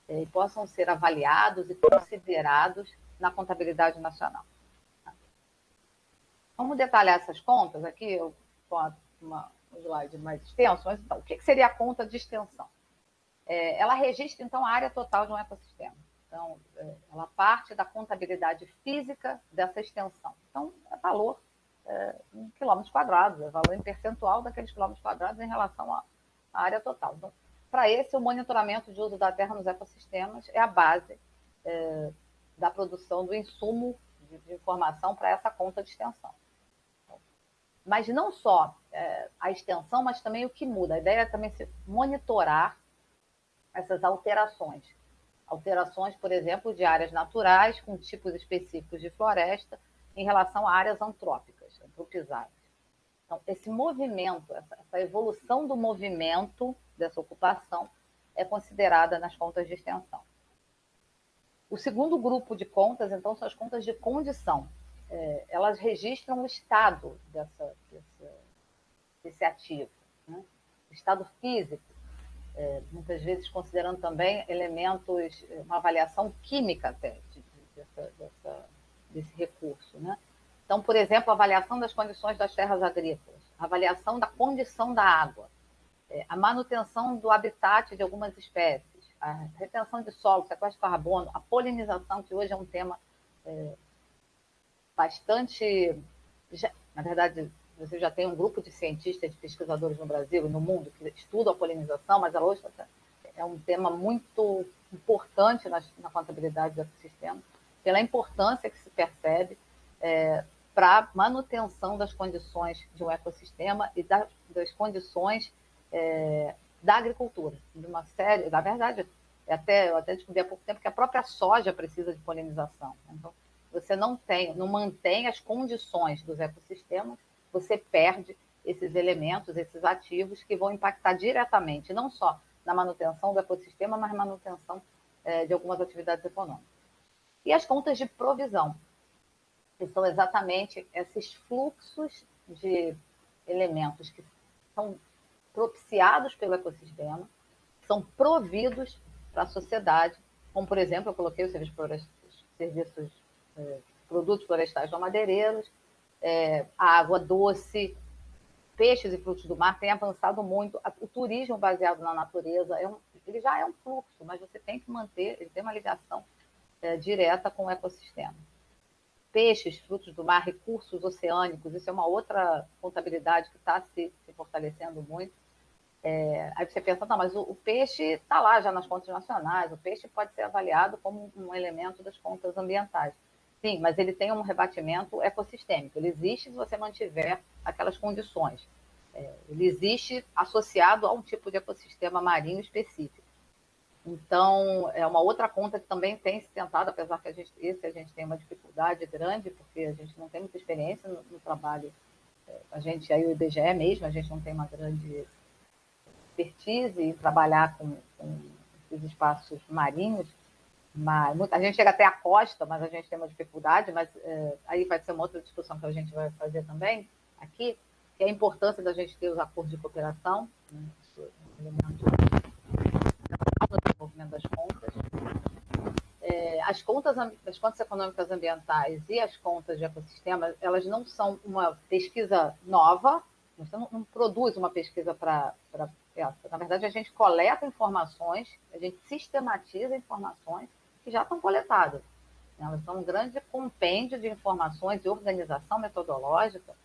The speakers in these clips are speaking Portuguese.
e possam ser avaliados e considerados na contabilidade nacional. Vamos detalhar essas contas aqui, eu com um slide mais extenso, mas então, o que seria a conta de extensão? Ela registra, então, a área total de um ecossistema. Então, ela parte da contabilidade física dessa extensão. Então, é valor em quilômetros quadrados, é valor em percentual daqueles quilômetros quadrados em relação à área total. Então, para esse, o monitoramento de uso da terra nos ecossistemas é a base da produção do insumo de informação para essa conta de extensão. Mas não só a extensão, mas também o que muda. A ideia é também se monitorar essas alterações. Alterações, por exemplo, de áreas naturais com tipos específicos de floresta em relação a áreas antrópicas, antropizadas. Então, esse movimento, essa evolução do movimento dessa ocupação é considerada nas contas de extensão. O segundo grupo de contas, então, são as contas de condição. Elas registram o estado desse ativo, né? O estado físico, muitas vezes considerando também elementos, uma avaliação química até desse recurso, né? Então, por exemplo, a avaliação das condições das terras agrícolas, a avaliação da condição da água, a manutenção do habitat de algumas espécies, a retenção de solo, sequestro de carbono, a polinização, que hoje é um tema bastante... Na verdade, você já tem um grupo de cientistas, de pesquisadores no Brasil e no mundo que estudam a polinização, mas ela hoje é um tema muito importante na contabilidade do ecossistema, pela importância que se percebe para a manutenção das condições de um ecossistema e das condições da agricultura. De uma série, na verdade, eu até descobri há pouco tempo que a própria soja precisa de polinização. Então, você não mantém as condições dos ecossistemas, você perde esses elementos, esses ativos que vão impactar diretamente, não só na manutenção do ecossistema, mas na manutenção de algumas atividades econômicas. E as contas de provisão, que são exatamente esses fluxos de elementos que são propiciados pelo ecossistema, são providos para a sociedade, como, por exemplo, eu coloquei os serviços produtos florestais não madeireiros, água doce, peixes e frutos do mar têm avançado muito. O turismo baseado na natureza, ele já é um fluxo, mas você tem que manter, ele tem uma ligação direta com o ecossistema. Peixes, frutos do mar, recursos oceânicos, isso é uma outra contabilidade que está se fortalecendo muito. Aí você pensa, não, mas o peixe está lá já nas contas nacionais, o peixe pode ser avaliado como um elemento das contas ambientais. Sim, mas ele tem um rebatimento ecossistêmico, ele existe se você mantiver aquelas condições. Ele existe associado a um tipo de ecossistema marinho específico. Então, é uma outra conta que também tem se tentado, apesar que a gente tem uma dificuldade grande, porque a gente não tem muita experiência no trabalho. Aí o IBGE mesmo, a gente não tem uma grande expertise em trabalhar com esses espaços marinhos, mas a gente chega até a costa, mas a gente tem uma dificuldade, mas aí vai ser uma outra discussão que a gente vai fazer também aqui, que é a importância da gente ter os acordos de cooperação, né, elemento do desenvolvimento das contas. As contas econômicas ambientais e as contas de ecossistema, elas não são uma pesquisa nova, você não produz uma pesquisa para essa. Na verdade, a gente coleta informações, a gente sistematiza informações que já estão coletadas. Elas são um grande compêndio de informações e organização metodológica,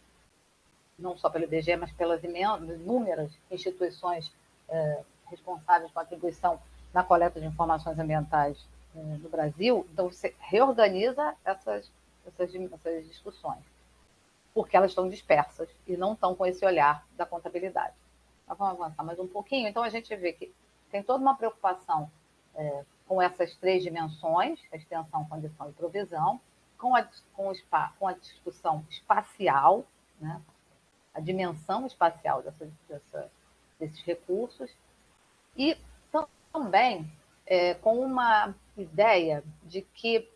não só pelo IBGE, mas pelas inúmeras instituições responsáveis com a atribuição na coleta de informações ambientais no Brasil. Então, você reorganiza essas discussões, porque elas estão dispersas e não estão com esse olhar da contabilidade. Nós vamos avançar mais um pouquinho. Então, a gente vê que tem toda uma preocupação com essas três dimensões, a extensão, condição e provisão, com a discussão espacial, né? A dimensão espacial desses recursos, e também com uma ideia de que,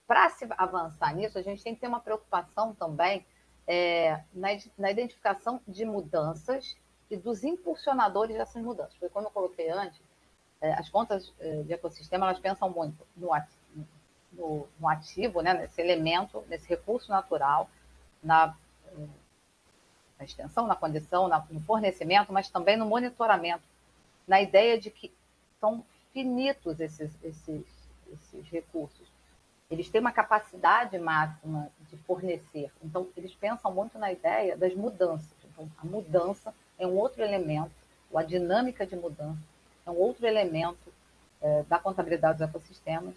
para se avançar nisso, a gente tem que ter uma preocupação também na identificação de mudanças e dos impulsionadores dessas mudanças. Porque, como eu coloquei antes, as contas de ecossistema, elas pensam muito no ativo, né, nesse elemento, nesse recurso natural, na extensão, na condição, no fornecimento, mas também no monitoramento, na ideia de que são finitos esses recursos. Eles têm uma capacidade máxima de fornecer. Então, eles pensam muito na ideia das mudanças. Então, a mudança é um outro elemento, a dinâmica de mudança é um outro elemento da contabilidade dos ecossistemas,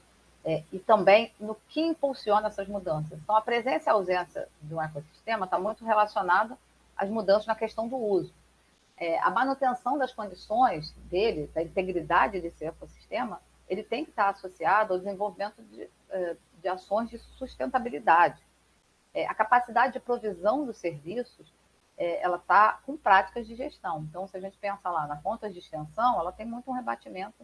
e também no que impulsiona essas mudanças. Então, a presença e a ausência de um ecossistema está muito relacionada às mudanças na questão do uso. A manutenção das condições dele, da integridade desse ecossistema, ele tem que estar associado ao desenvolvimento de ações de sustentabilidade. A capacidade de provisão dos serviços, ela está com práticas de gestão. Então, se a gente pensa lá na conta de extensão, ela tem muito um rebatimento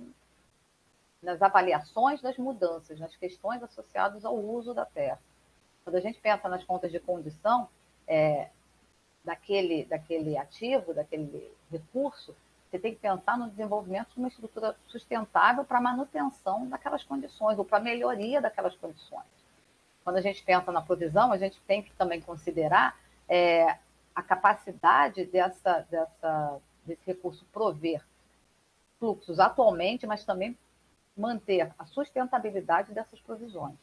nas avaliações das mudanças, nas questões associadas ao uso da terra. Quando a gente pensa nas contas de condição, daquele ativo, daquele recurso, você tem que pensar no desenvolvimento de uma estrutura sustentável para a manutenção daquelas condições, ou para a melhoria daquelas condições. Quando a gente pensa na provisão, a gente tem que também considerar a capacidade desse recurso prover fluxos atualmente, mas também manter a sustentabilidade dessas provisões.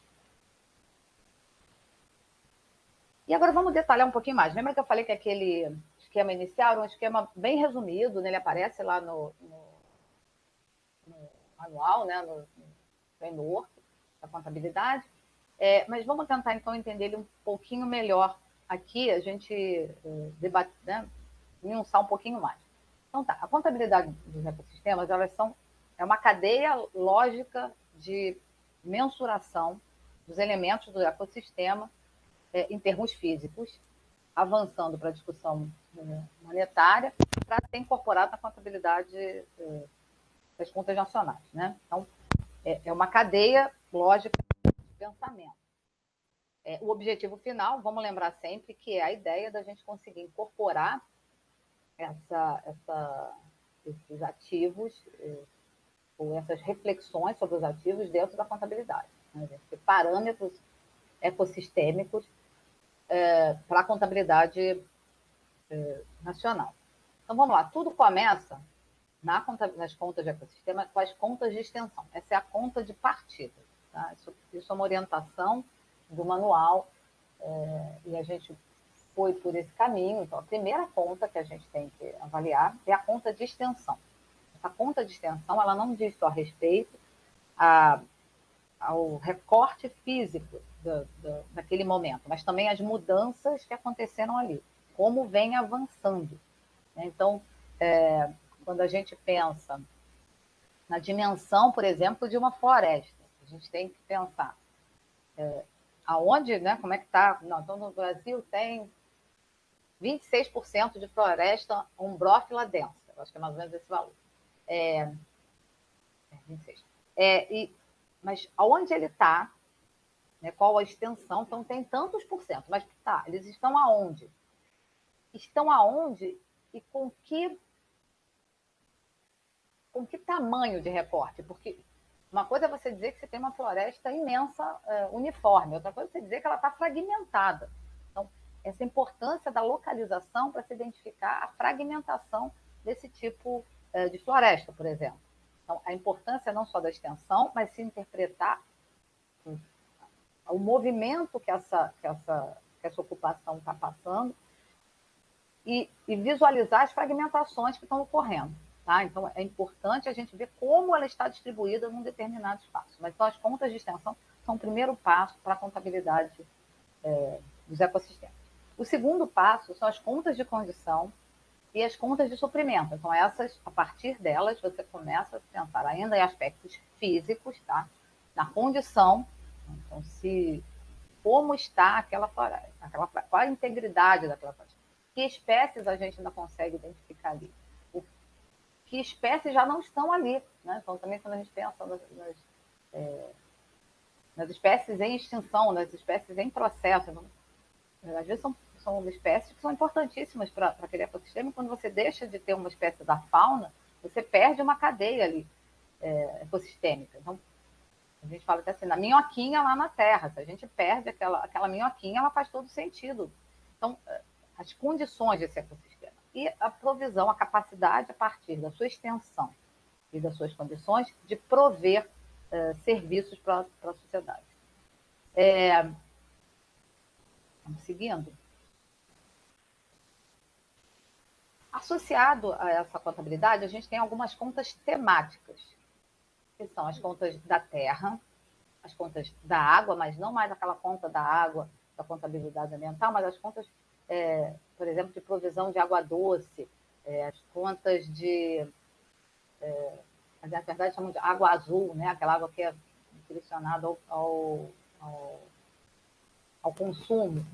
E agora vamos detalhar um pouquinho mais. Lembra que eu falei que aquele esquema inicial era um esquema bem resumido, né? Ele aparece lá no manual, né? no framework da contabilidade. Mas vamos tentar, então, entender ele um pouquinho melhor aqui, a gente debate, né? Nuançar um pouquinho mais. Então, tá. A contabilidade dos ecossistemas, é uma cadeia lógica de mensuração dos elementos do ecossistema em termos físicos, avançando para a discussão monetária, para ser incorporado na contabilidade das contas nacionais. Né? Então, é uma cadeia lógica de pensamento. O objetivo final, vamos lembrar sempre, que é a ideia da gente conseguir incorporar esses ativos ou essas reflexões sobre os ativos dentro da contabilidade. Né? A gente tem parâmetros ecossistêmicos para a contabilidade nacional. Então, vamos lá. Tudo começa nas contas de ecossistema com as contas de extensão. Essa é a conta de partida. Tá? Isso é uma orientação do manual e a gente foi por esse caminho. Então, a primeira conta que a gente tem que avaliar é a conta de extensão. Essa conta de extensão, ela não diz só respeito ao recorte físico daquele momento, mas também as mudanças que aconteceram ali, como vem avançando. Então, quando a gente pensa na dimensão, por exemplo, de uma floresta, a gente tem que pensar aonde, né, como é que está. Então, no Brasil tem 26% de floresta umbrófila densa, eu acho que é mais ou menos esse valor. 26. Mas aonde ele está, né, qual a extensão, então tem tantos por cento, mas tá, eles estão aonde? Estão aonde e com que tamanho de recorte? Porque uma coisa é você dizer que você tem uma floresta imensa, uniforme, outra coisa é você dizer que ela está fragmentada. Então, essa importância da localização para se identificar a fragmentação desse tipo de floresta, por exemplo. Então, a importância não só da extensão, mas se interpretar o movimento que essa ocupação está passando e visualizar as fragmentações que estão ocorrendo. Tá? Então, é importante a gente ver como ela está distribuída num determinado espaço. Mas então, as contas de extensão são o primeiro passo para a contabilidade dos ecossistemas. O segundo passo são as contas de condição e as contas de suprimento. Então, a partir delas, você começa a pensar ainda em aspectos físicos, tá? Na condição. Então, como está aquela floresta, qual a integridade daquela floresta, que espécies a gente ainda consegue identificar ali, que espécies já não estão ali. Né? Então, também quando a gente pensa nas espécies em extinção, nas espécies em processo, às vezes são espécies que são importantíssimas para aquele ecossistema, e quando você deixa de ter uma espécie da fauna, você perde uma cadeia ali ecossistêmica. Então, a gente fala até assim, na minhoquinha lá na Terra, se a gente perde aquela minhoquinha, ela faz todo sentido. Então, as condições desse ecossistema e a provisão, a capacidade, a partir da sua extensão e das suas condições, de prover serviços para a sociedade. Vamos seguindo. Associado a essa contabilidade, a gente tem algumas contas temáticas, que são as contas da terra, as contas da água, mas não mais aquela conta da água, da contabilidade ambiental, mas as contas, por exemplo, de provisão de água doce, as contas de, na verdade, chamam de água azul, né? Aquela água que é direcionada ao consumo.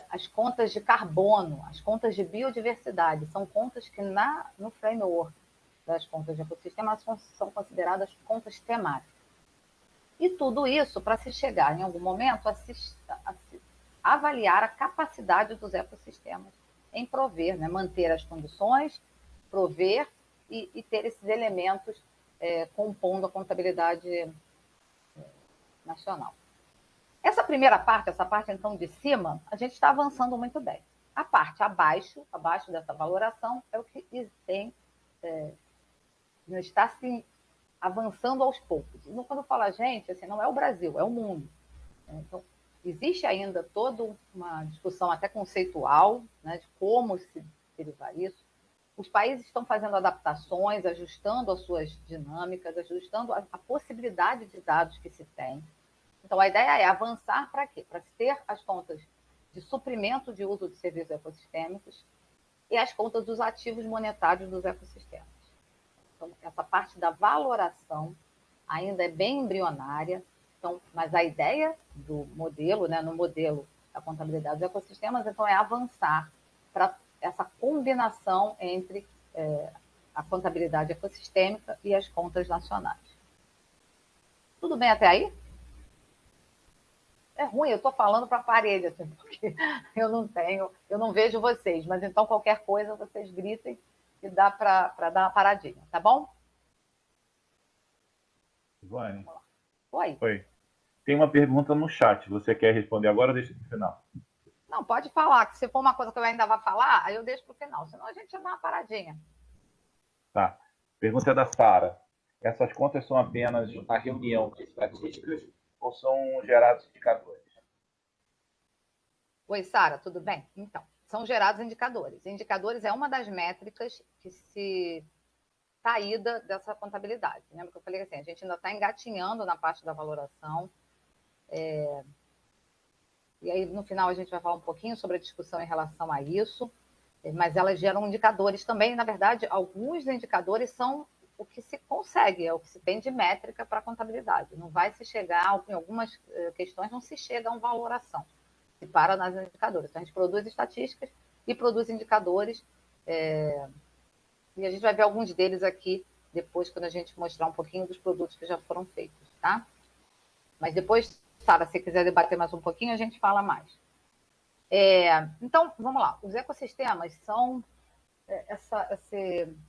As contas de carbono, as contas de biodiversidade, são contas que no framework das contas de ecossistema são consideradas contas temáticas. E tudo isso para se chegar, em algum momento, a avaliar a capacidade dos ecossistemas em prover, né? Manter as condições, prover e ter esses elementos compondo a contabilidade nacional. Essa primeira parte, essa parte então de cima, a gente está avançando muito bem. A parte abaixo dessa valoração, é o que tem, está se avançando aos poucos. E quando eu falo a gente, assim, não é o Brasil, é o mundo. Então, existe ainda toda uma discussão até conceitual, né, de como se derivar isso. Os países estão fazendo adaptações, ajustando as suas dinâmicas, ajustando a possibilidade de dados que se tem. Então, a ideia é avançar para quê? Para ter as contas de suprimento de uso de serviços ecossistêmicos e as contas dos ativos monetários dos ecossistemas. Então, essa parte da valoração ainda é bem embrionária, então, mas a ideia do modelo, né, no modelo da contabilidade dos ecossistemas, então, é avançar para essa combinação entre a contabilidade ecossistêmica e as contas nacionais. Tudo bem até aí? É ruim, eu estou falando para a parede, assim, porque eu não vejo vocês, mas então qualquer coisa vocês gritem e dá para dar uma paradinha, tá bom? Ivane. Oi. Oi. Tem uma pergunta no chat. Você quer responder agora ou deixa para o final? Não, pode falar, que se for uma coisa que eu ainda vou falar, aí eu deixo para o final, senão a gente já dá uma paradinha. Tá. Pergunta é da Sara. Essas contas são apenas a reunião de estatísticas ou são gerados indicadores? Oi, Sara, tudo bem? Então, são gerados indicadores. Indicadores é uma das métricas que se saída dessa contabilidade. Lembra que eu falei assim, a gente ainda está engatinhando na parte da valoração. E aí, no final, a gente vai falar um pouquinho sobre a discussão em relação a isso, mas elas geram indicadores também. Na verdade, alguns indicadores são o que se consegue, é o que se tem de métrica para a contabilidade. Não vai se chegar, em algumas questões, não se chega a uma valoração, se para nas indicadores. Então, a gente produz estatísticas e produz indicadores, e a gente vai ver alguns deles aqui depois, quando a gente mostrar um pouquinho dos produtos que já foram feitos, tá? Mas depois, Sara, se quiser debater mais um pouquinho, a gente fala mais. Então, vamos lá. Os ecossistemas são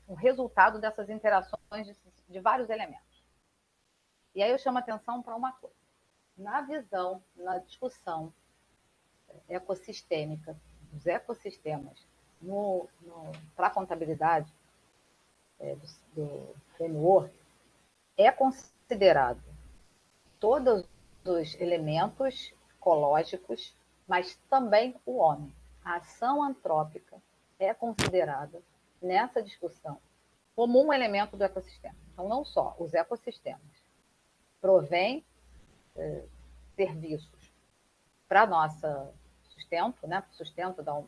o resultado dessas interações de vários elementos. E aí eu chamo a atenção para uma coisa. Na visão, na discussão ecossistêmica, dos ecossistemas, para a contabilidade do framework, é considerado todos os elementos ecológicos, mas também o homem. A ação antrópica é considerada, nessa discussão, como um elemento do ecossistema. Então, não só os ecossistemas provêm serviços para nosso sustento, né, sustento da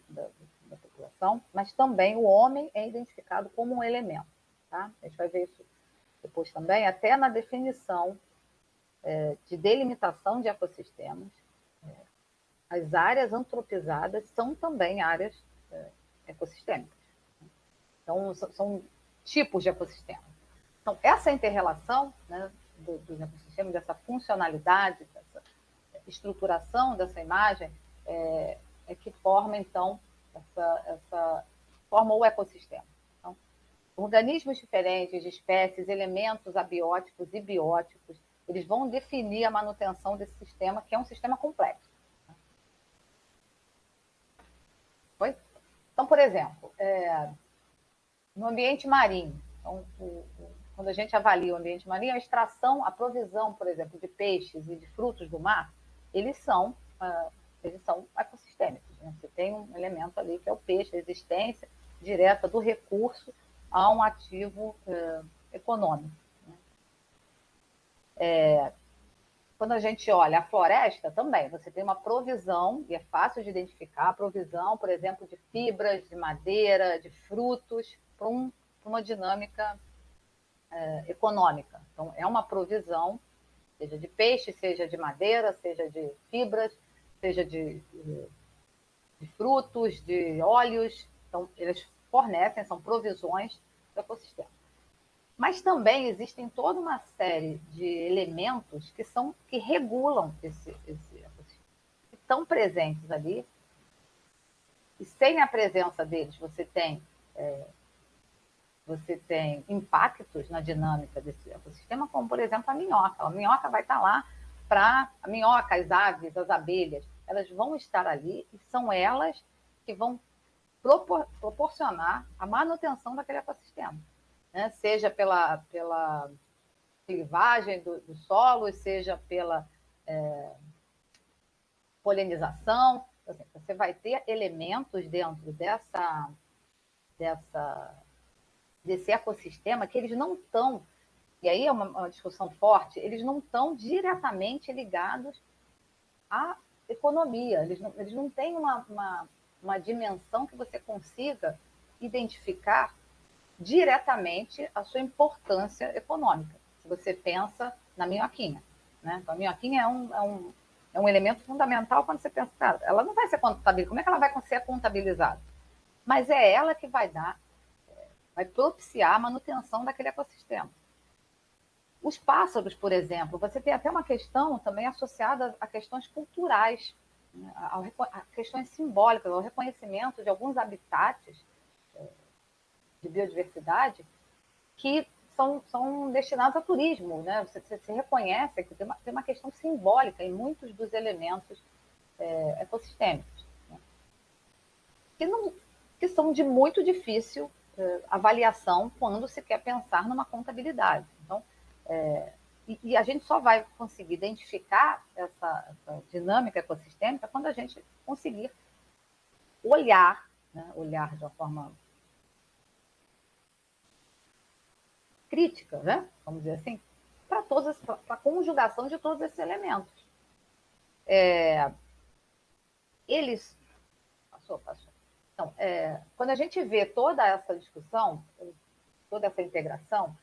população, mas também o homem é identificado como um elemento. Tá? A gente vai ver isso depois também, até na definição de delimitação de ecossistemas. As áreas antropizadas são também áreas ecossistêmicas. Então, são tipos de ecossistemas. Então, essa inter-relação, né, dos ecossistemas, dessa funcionalidade, dessa estruturação dessa imagem, que forma, então, forma o ecossistema. Então, organismos diferentes, de espécies, elementos abióticos e bióticos, eles vão definir a manutenção desse sistema, que é um sistema complexo. Foi? Então, por exemplo, no ambiente marinho, então, quando a gente avalia o ambiente marinho, a extração, a provisão, por exemplo, de peixes e de frutos do mar, eles são ecossistêmicos. Né? Você tem um elemento ali que é o peixe, a existência direta do recurso a um ativo econômico. Né? Quando a gente olha a floresta, também, você tem uma provisão, e é fácil de identificar, a provisão, por exemplo, de fibras, de madeira, de frutos, para uma dinâmica econômica. Então, é uma provisão, seja de peixe, seja de madeira, seja de fibras, seja de frutos, de óleos. Então, eles fornecem, são provisões do ecossistema. Mas também existem toda uma série de elementos que regulam esse ecossistema, que estão presentes ali, e sem a presença deles você tem impactos na dinâmica desse ecossistema, como, por exemplo, a minhoca. A minhoca vai estar lá a minhoca, as aves, as abelhas, elas vão estar ali e são elas que vão proporcionar a manutenção daquele ecossistema. Né? Seja pela clivagem do solo, seja pela polinização. Assim, você vai ter elementos dentro desse ecossistema que eles não estão, e aí é uma discussão forte, eles não estão diretamente ligados à economia, eles não têm uma dimensão que você consiga identificar diretamente a sua importância econômica. Se você pensa na minhoquinha. Né? Então, a minhoquinha é um elemento fundamental quando você pensa, cara, ela não vai ser contabilizada. Como é que ela vai ser contabilizada? Mas é ela que vai propiciar a manutenção daquele ecossistema. Os pássaros, por exemplo, você tem até uma questão também associada a questões culturais, né? a questões simbólicas, ao reconhecimento de alguns habitats de biodiversidade que são destinados a turismo. Né? Você reconhece que tem uma questão simbólica em muitos dos elementos ecossistêmicos, né? que são de muito difícil avaliação quando se quer pensar numa contabilidade. Então, e a gente só vai conseguir identificar essa dinâmica ecossistêmica quando a gente conseguir olhar, né? Olhar de uma forma crítica, né? Vamos dizer assim, para a conjugação de todos esses elementos. Eles... Passou. Então, quando a gente vê toda essa discussão, toda essa integração,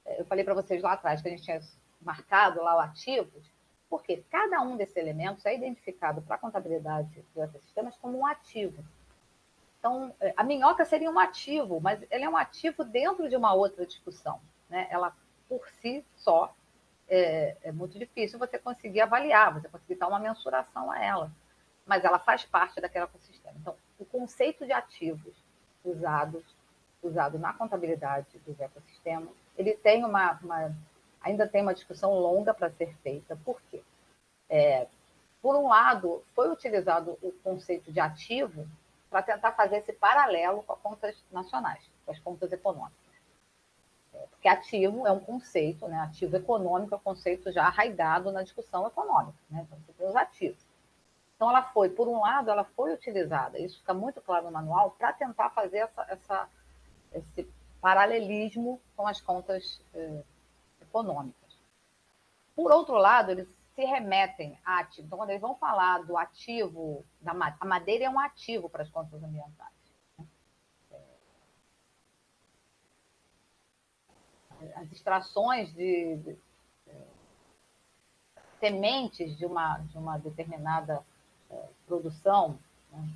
eu falei para vocês lá atrás que a gente tinha marcado lá o ativos, porque cada um desses elementos é identificado para a contabilidade dos ecossistemas como um ativo. Então, a minhoca seria um ativo, mas ele é um ativo dentro de uma outra discussão. Né? Ela, por si só, é muito difícil você conseguir avaliar, você conseguir dar uma mensuração a ela. Mas ela faz parte daquele ecossistema. Então, o conceito de ativos usado na contabilidade dos ecossistemas, ele tem ainda tem uma discussão longa para ser feita. Por quê? Por um lado, foi utilizado o conceito de ativo para tentar fazer esse paralelo com as contas nacionais, com as contas econômicas. Porque ativo é um conceito, né? Ativo econômico é um conceito já arraigado na discussão econômica. Né? Então, você tem os ativos. Então, por um lado, ela foi utilizada, isso fica muito claro no manual, para tentar fazer esse paralelismo com as contas econômicas. Por outro lado, eles se remetem a ativo. Então, quando eles vão falar do ativo, a madeira é um ativo para as contas ambientais. As extrações de sementes de uma determinada produção, né,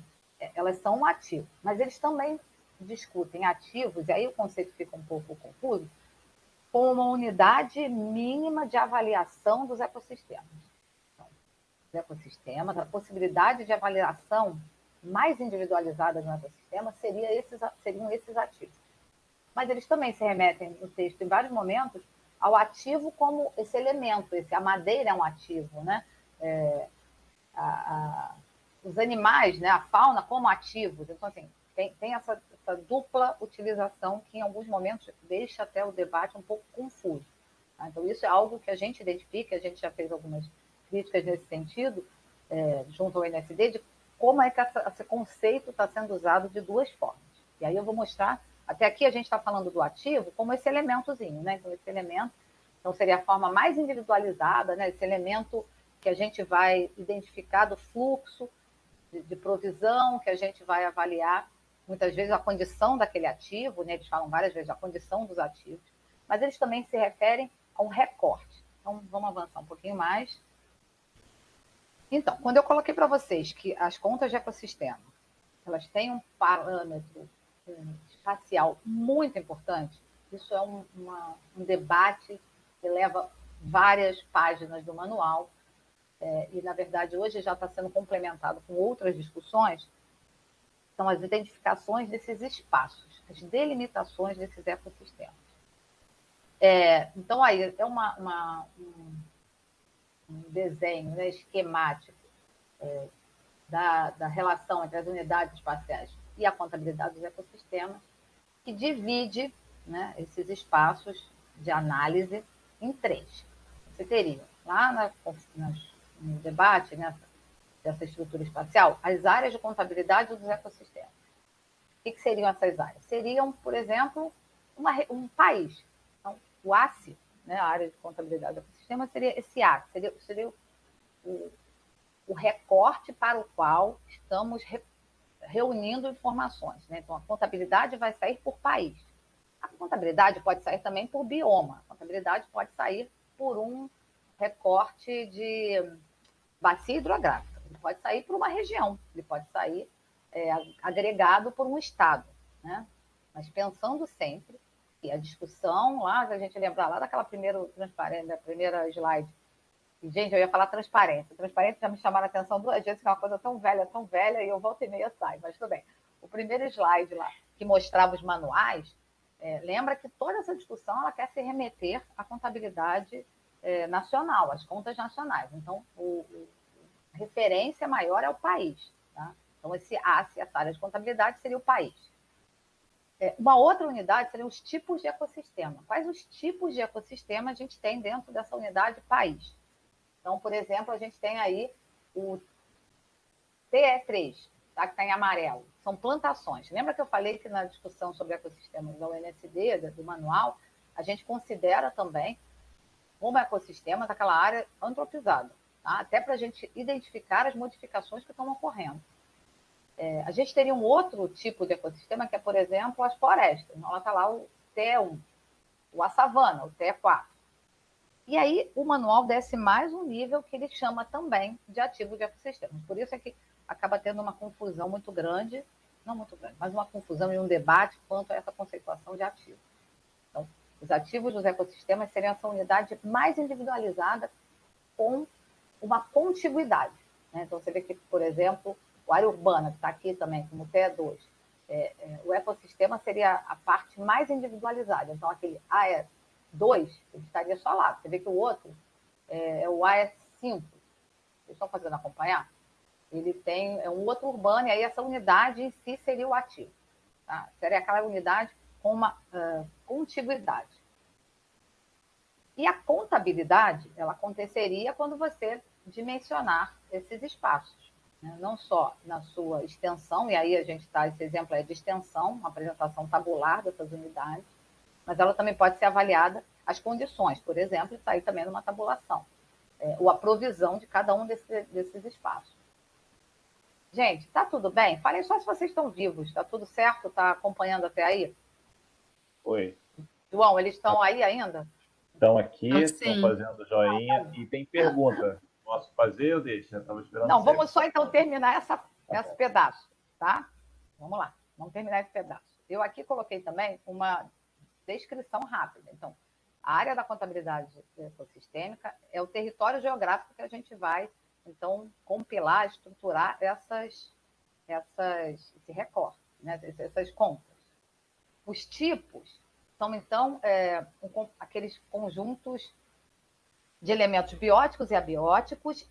elas são um ativo. Mas eles também discutem ativos, e aí o conceito fica um pouco confuso, com uma unidade mínima de avaliação dos ecossistemas. Então, os ecossistemas, a possibilidade de avaliação mais individualizada de um ecossistema seriam esses ativos. mas eles também se remetem no texto, em vários momentos, ao ativo como esse elemento, a madeira é um ativo, né? Os animais, né, a fauna como ativos. Então, assim, tem essa dupla utilização que, em alguns momentos, deixa até o debate um pouco confuso. Tá? Então, isso é algo que a gente identifica, a gente já fez algumas críticas nesse sentido, junto ao NSD, de como é que esse conceito está sendo usado de duas formas. E aí eu vou mostrar, até aqui a gente está falando do ativo como esse elementozinho, né? Então, esse elemento então, seria a forma mais individualizada, né? Esse elemento que a gente vai identificar do fluxo de provisão, que a gente vai avaliar, muitas vezes, a condição daquele ativo, né? Eles falam várias vezes a condição dos ativos, mas eles também se referem a um recorte. Então, vamos avançar um pouquinho mais. Então, quando eu coloquei para vocês que as contas de ecossistema, elas têm um parâmetro espacial muito importante, isso é um debate que leva várias páginas do manual, e, na verdade, hoje já está sendo complementado com outras discussões, são as identificações desses espaços, as delimitações desses ecossistemas. Então, aí é um desenho, né, esquemático da relação entre as unidades espaciais e a contabilidade dos ecossistemas, que divide, né, esses espaços de análise em três. Você teria, lá no debate, né, dessa estrutura espacial, as áreas de contabilidade dos ecossistemas. O que seriam essas áreas? Seriam, por exemplo, um país. Então, o ACE, né, a área de contabilidade do ecossistema, seria esse ACE, seria o recorte para o qual estamos reunindo informações. Né? Então, a contabilidade vai sair por país. A contabilidade pode sair também por bioma. A contabilidade pode sair por um recorte de bacia hidrográfica. Ele pode sair por uma região. Ele pode sair agregado por um estado. Né? Mas pensando sempre que a discussão, lá, se a gente lembrar lá daquela primeira slide, e, gente, eu ia falar transparência. Transparência já me chamaram a atenção duas vezes, que é uma coisa tão velha, e eu volto e meia sai, mas tudo bem. O primeiro slide lá, que mostrava os manuais, lembra que toda essa discussão ela quer se remeter à contabilidade nacional, às contas nacionais. Então, a referência maior é o país. Tá? Então, essa área de contabilidade seria o país. Uma outra unidade seriam os tipos de ecossistema. Quais os tipos de ecossistema a gente tem dentro dessa unidade país? Então, por exemplo, a gente tem aí o TE3, tá, que está em amarelo. São plantações. Lembra que eu falei que na discussão sobre ecossistemas da UNSD, do manual, a gente considera também como ecossistemas aquela área antropizada, tá? Até para a gente identificar as modificações que estão ocorrendo. A gente teria um outro tipo de ecossistema, que é, por exemplo, as florestas. Então, ela está lá o TE1, a savana, o TE4. E aí o manual desce mais um nível que ele chama também de ativo de ecossistemas. Por isso é que acaba tendo uma confusão muito grande, não muito grande, mas uma confusão e um debate quanto a essa conceituação de ativo. Então, os ativos dos ecossistemas seriam essa unidade mais individualizada com uma contiguidade. Né? Então, você vê que, por exemplo, o área urbana, que está aqui também, como TE2, o ecossistema seria a parte mais individualizada. Então, aquele AE2, ele estaria só lá. Você vê que o outro é o AE5. Vocês estão fazendo acompanhar? Ele tem um outro urbano, e aí essa unidade em si seria o ativo. Tá? Seria aquela unidade com uma contiguidade. E a contabilidade, ela aconteceria quando você dimensionar esses espaços, né? Não só na sua extensão, e aí a gente está, esse exemplo é de extensão, uma apresentação tabular dessas unidades, mas ela também pode ser avaliada as condições, por exemplo, e sair também numa tabulação, ou a provisão de cada um desses espaços. Gente, tá tudo bem? Falem só se vocês estão vivos, tá tudo certo? Tá acompanhando até aí? Oi. João, eles estão aí ainda? Estão aqui, estão fazendo joinha e tem pergunta. Posso fazer ou deixa? Eu estava esperando. Não, vamos só então terminar esse pedaço, tá? Vamos lá, vamos terminar esse pedaço. Eu aqui coloquei também uma descrição rápida. Então, a área da contabilidade ecossistêmica é o território geográfico que a gente vai, então, compilar, estruturar esse recorte, né? Essas contas. Os tipos são, então, aqueles conjuntos de elementos bióticos e abióticos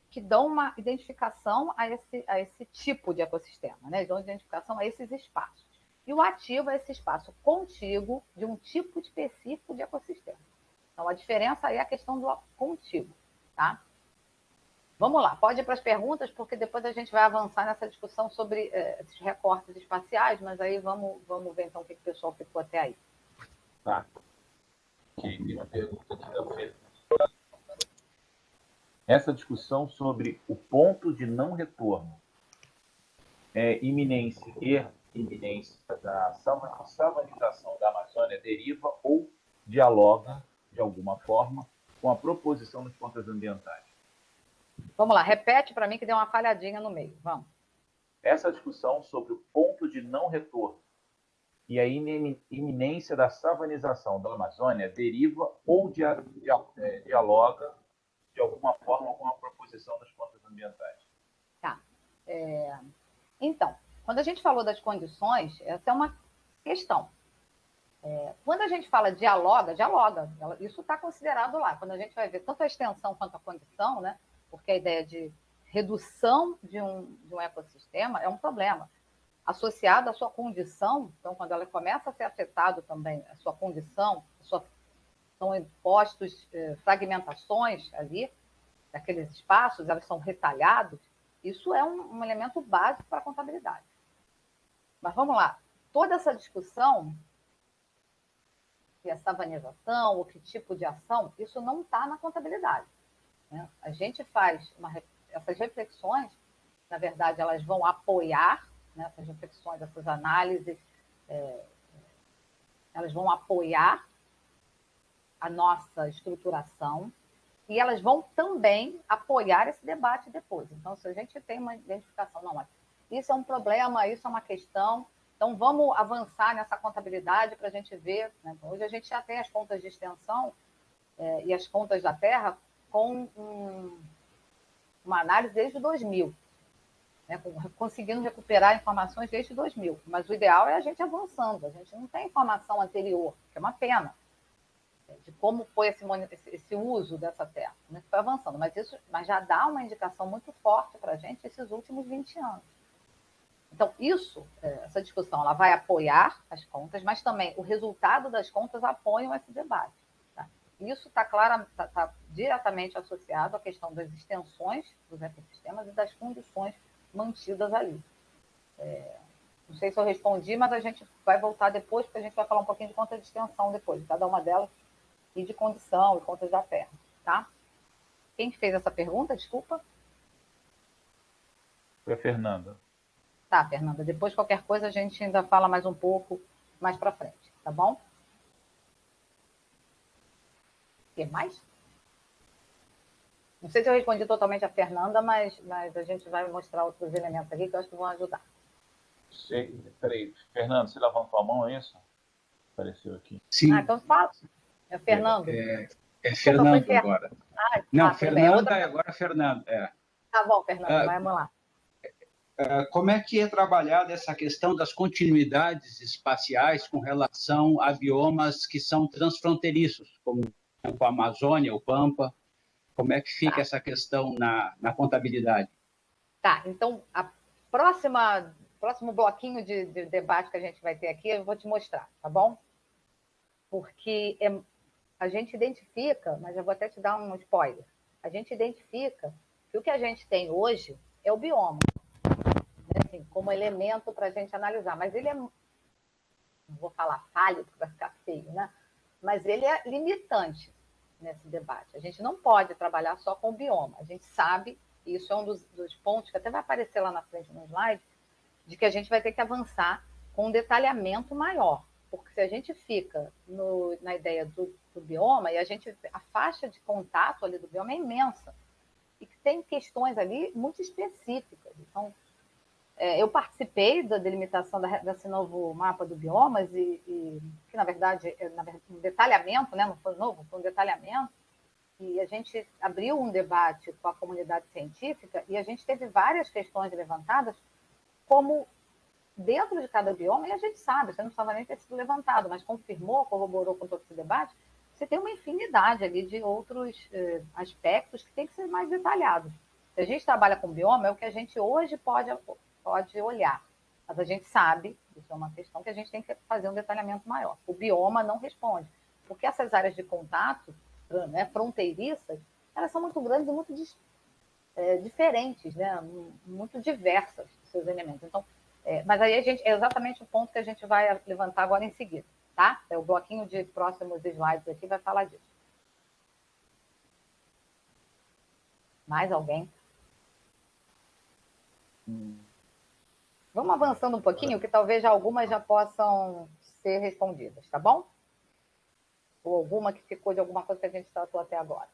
que dão uma identificação a esse tipo de ecossistema, né? Dão identificação a esses espaços. E o ativo é esse espaço contíguo de um tipo específico de ecossistema. Então, a diferença aí é a questão do contíguo, tá? Vamos lá, pode ir para as perguntas, porque depois a gente vai avançar nessa discussão sobre esses recortes espaciais, mas aí vamos ver então o que o pessoal ficou até aí. Tá. Ok, tem uma pergunta aqui da Fernanda. Essa discussão sobre o ponto de não retorno é iminência da savanização da Amazônia deriva ou dialoga, de alguma forma, com a proposição das contas ambientais. Vamos lá, repete para mim que deu uma falhadinha no meio. Vamos. Essa discussão sobre o ponto de não retorno e a iminência da savanização da Amazônia deriva ou dialoga, de alguma forma, com a proposição das contas ambientais. Tá. Então, quando a gente falou das condições, essa é uma questão. Quando a gente fala dialoga, isso está considerado lá. Quando a gente vai ver tanto a extensão quanto a condição, né? Porque a ideia de redução de um ecossistema é um problema. Associado à sua condição, então, quando ela começa a ser afetado também, a sua condição, são impostos fragmentações ali, daqueles espaços, elas são retalhados, isso é um elemento básico para a contabilidade. Mas vamos lá, toda essa discussão de savanização, ou que tipo de ação, isso não está na contabilidade, né? A gente faz essas reflexões, na verdade, elas vão apoiar, né, essas reflexões, essas análises, elas vão apoiar a nossa estruturação e elas vão também apoiar esse debate depois. Então, se a gente tem uma identificação, não, isso é um problema, isso é uma questão, então vamos avançar nessa contabilidade para a gente ver, né? Então, hoje a gente já tem as contas de extensão e as contas da terra com uma análise desde 2000, né? Conseguindo recuperar informações desde 2000, mas o ideal é a gente avançando, a gente não tem informação anterior, que é uma pena, de como foi esse uso dessa terra, né? Foi avançando, mas já dá uma indicação muito forte para a gente esses últimos 20 anos. Então, essa discussão, ela vai apoiar as contas, mas também o resultado das contas apoiam esse debate. Tá? Isso está diretamente associado à questão das extensões dos ecossistemas e das condições mantidas ali. Não sei se eu respondi, mas a gente vai voltar depois, porque a gente vai falar um pouquinho de conta de extensão depois, de cada uma delas, e de condição e contas da terra, tá? Quem fez essa pergunta, desculpa? Foi a Fernanda. Tá, Fernanda. Depois, qualquer coisa, a gente ainda fala mais um pouco mais para frente, tá bom? O que mais? Não sei se eu respondi totalmente a Fernanda, mas a gente vai mostrar outros elementos aqui que eu acho que vão ajudar. Peraí, Fernando, você levantou a mão, é isso? Apareceu aqui. Sim. Então fala. É Fernando. Fernando agora. Não, Fernanda e agora Fernando. Tá bom, Fernando, vamos lá. Como é que é trabalhada essa questão das continuidades espaciais com relação a biomas que são transfronteiriços, como a Amazônia, o Pampa? Como é que fica essa questão na contabilidade? Tá, então, próximo bloquinho de debate que a gente vai ter aqui, eu vou te mostrar, tá bom? Porque a gente identifica, mas eu vou até te dar um spoiler, a gente identifica que o que a gente tem hoje é o bioma, né, assim, como elemento para a gente analisar, mas ele não vou falar falho, porque vai ficar feio, né? Mas ele é limitante nesse debate. A gente não pode trabalhar só com o bioma. A gente sabe, e isso é um dos pontos que até vai aparecer lá na frente no slide, de que a gente vai ter que avançar com um detalhamento maior. Porque se a gente fica na ideia do bioma, e a faixa de contato ali do bioma é imensa, e que tem questões ali muito específicas. Então, eu participei da delimitação desse novo mapa do biomas, que, na verdade, é um detalhamento, né? Não foi novo, foi um detalhamento, e a gente abriu um debate com a comunidade científica e a gente teve várias questões levantadas, como dentro de cada bioma, e a gente sabe, você não precisava nem ter sido levantado, mas confirmou, corroborou com todo esse debate, você tem uma infinidade ali de outros aspectos que tem que ser mais detalhados. Se a gente trabalha com bioma, é o que a gente hoje pode olhar, mas a gente sabe, isso é uma questão que a gente tem que fazer um detalhamento maior. O bioma não responde, porque essas áreas de contato, né, fronteiriças, elas são muito grandes e muito diferentes, né, muito diversas, seus elementos. Então, mas aí é exatamente o ponto que a gente vai levantar agora em seguida, tá? O bloquinho de próximos slides aqui vai falar disso. Mais alguém? Vamos avançando um pouquinho, que talvez algumas já possam ser respondidas, tá bom? Ou alguma que ficou de alguma coisa que a gente tratou até agora.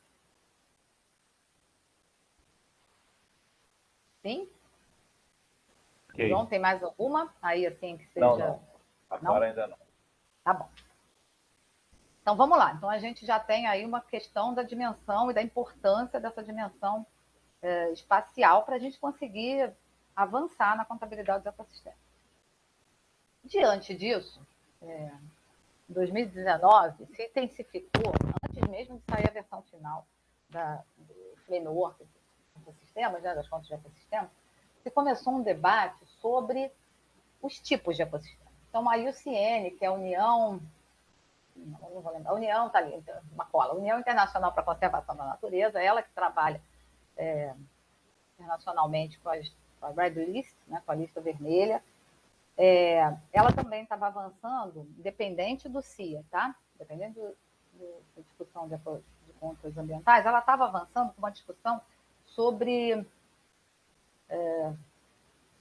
Sim? Okay. João, tem mais alguma? Aí, assim, que seja... Não. Agora ainda não. Tá bom. Então, vamos lá. Então, a gente já tem aí uma questão da dimensão e da importância dessa dimensão espacial para a gente conseguir avançar na contabilidade dos ecossistemas. Diante disso, em 2019, se intensificou, antes mesmo de sair a versão final do framework dos ecossistemas, né, das contas de ecossistemas, se começou um debate sobre os tipos de ecossistemas. Então, a IUCN, que é a União... Não vou lembrar. A União está ali, uma cola. União Internacional para a Conservação da Natureza, ela que trabalha internacionalmente com a Red List, né, com a lista vermelha. Ela também estava avançando, independente do CIA, tá? Dependendo da discussão de contas ambientais, ela estava avançando com uma discussão sobre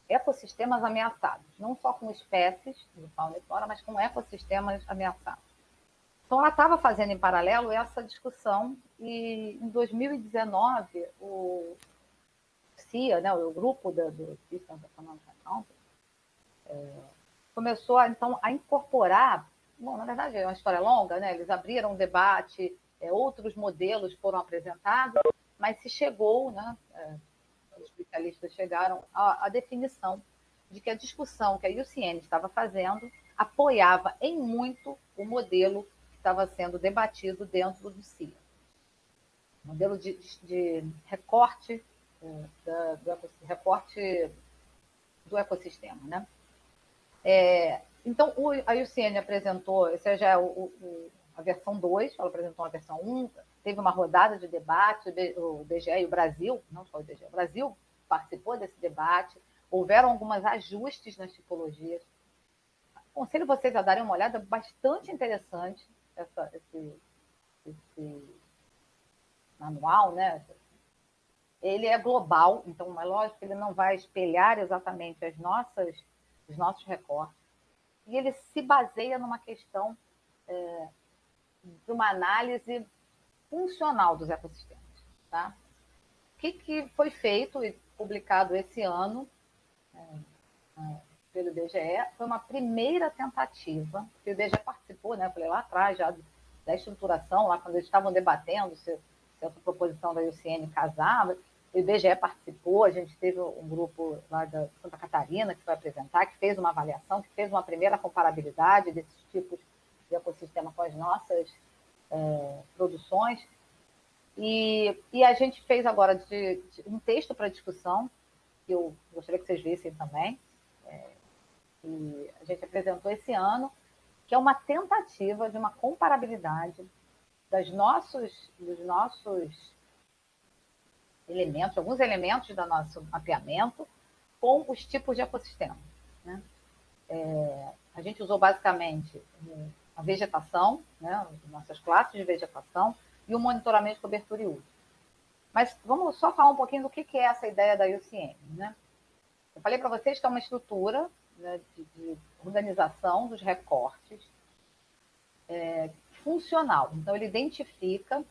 ecossistemas ameaçados, não só com espécies de fauna e flora, mas com ecossistemas ameaçados. Então, ela estava fazendo em paralelo essa discussão e, em 2019, o CIA, né, o grupo do Systems Economic Accounting, começou, então, a incorporar, bom, na verdade, é uma história longa, né, eles abriram um debate, outros modelos foram apresentados, mas se chegou, né, os especialistas chegaram à definição de que a discussão que a IUCN estava fazendo apoiava em muito o modelo estava sendo debatido dentro do CIA. Modelo de recorte, recorte do ecossistema. Né? Então, a IUCN apresentou, essa já é a versão 2, ela apresentou a versão 1, teve uma rodada de debate, o IBGE e o Brasil, não só o IBGE, o Brasil participou desse debate, houveram alguns ajustes nas tipologias. Aconselho vocês a darem uma olhada bastante interessante, esse manual, né? Ele é global, então é lógico que ele não vai espelhar exatamente os nossos recortes, e ele se baseia numa questão de uma análise funcional dos ecossistemas. Tá? O que foi feito e publicado esse ano pelo IBGE foi uma primeira tentativa, que o IBGE participou, né? Eu falei lá atrás, já da estruturação, lá quando eles estavam debatendo se essa proposição da IUCN casava, o IBGE participou, a gente teve um grupo lá da Santa Catarina que foi apresentar, que fez uma avaliação, que fez uma primeira comparabilidade desses tipos de ecossistema com as nossas produções, e a gente fez agora um texto para discussão, que eu gostaria que vocês vissem também, que a gente apresentou esse ano, que é uma tentativa de uma comparabilidade dos nossos elementos, alguns elementos do nosso mapeamento, com os tipos de ecossistema. Né? A gente usou basicamente a vegetação, né, nossas classes de vegetação, e o monitoramento de cobertura e uso. Mas vamos só falar um pouquinho do que é essa ideia da IUCN. Né? Eu falei para vocês que é uma estrutura, né, de organização dos recortes funcional. Então, ele identifica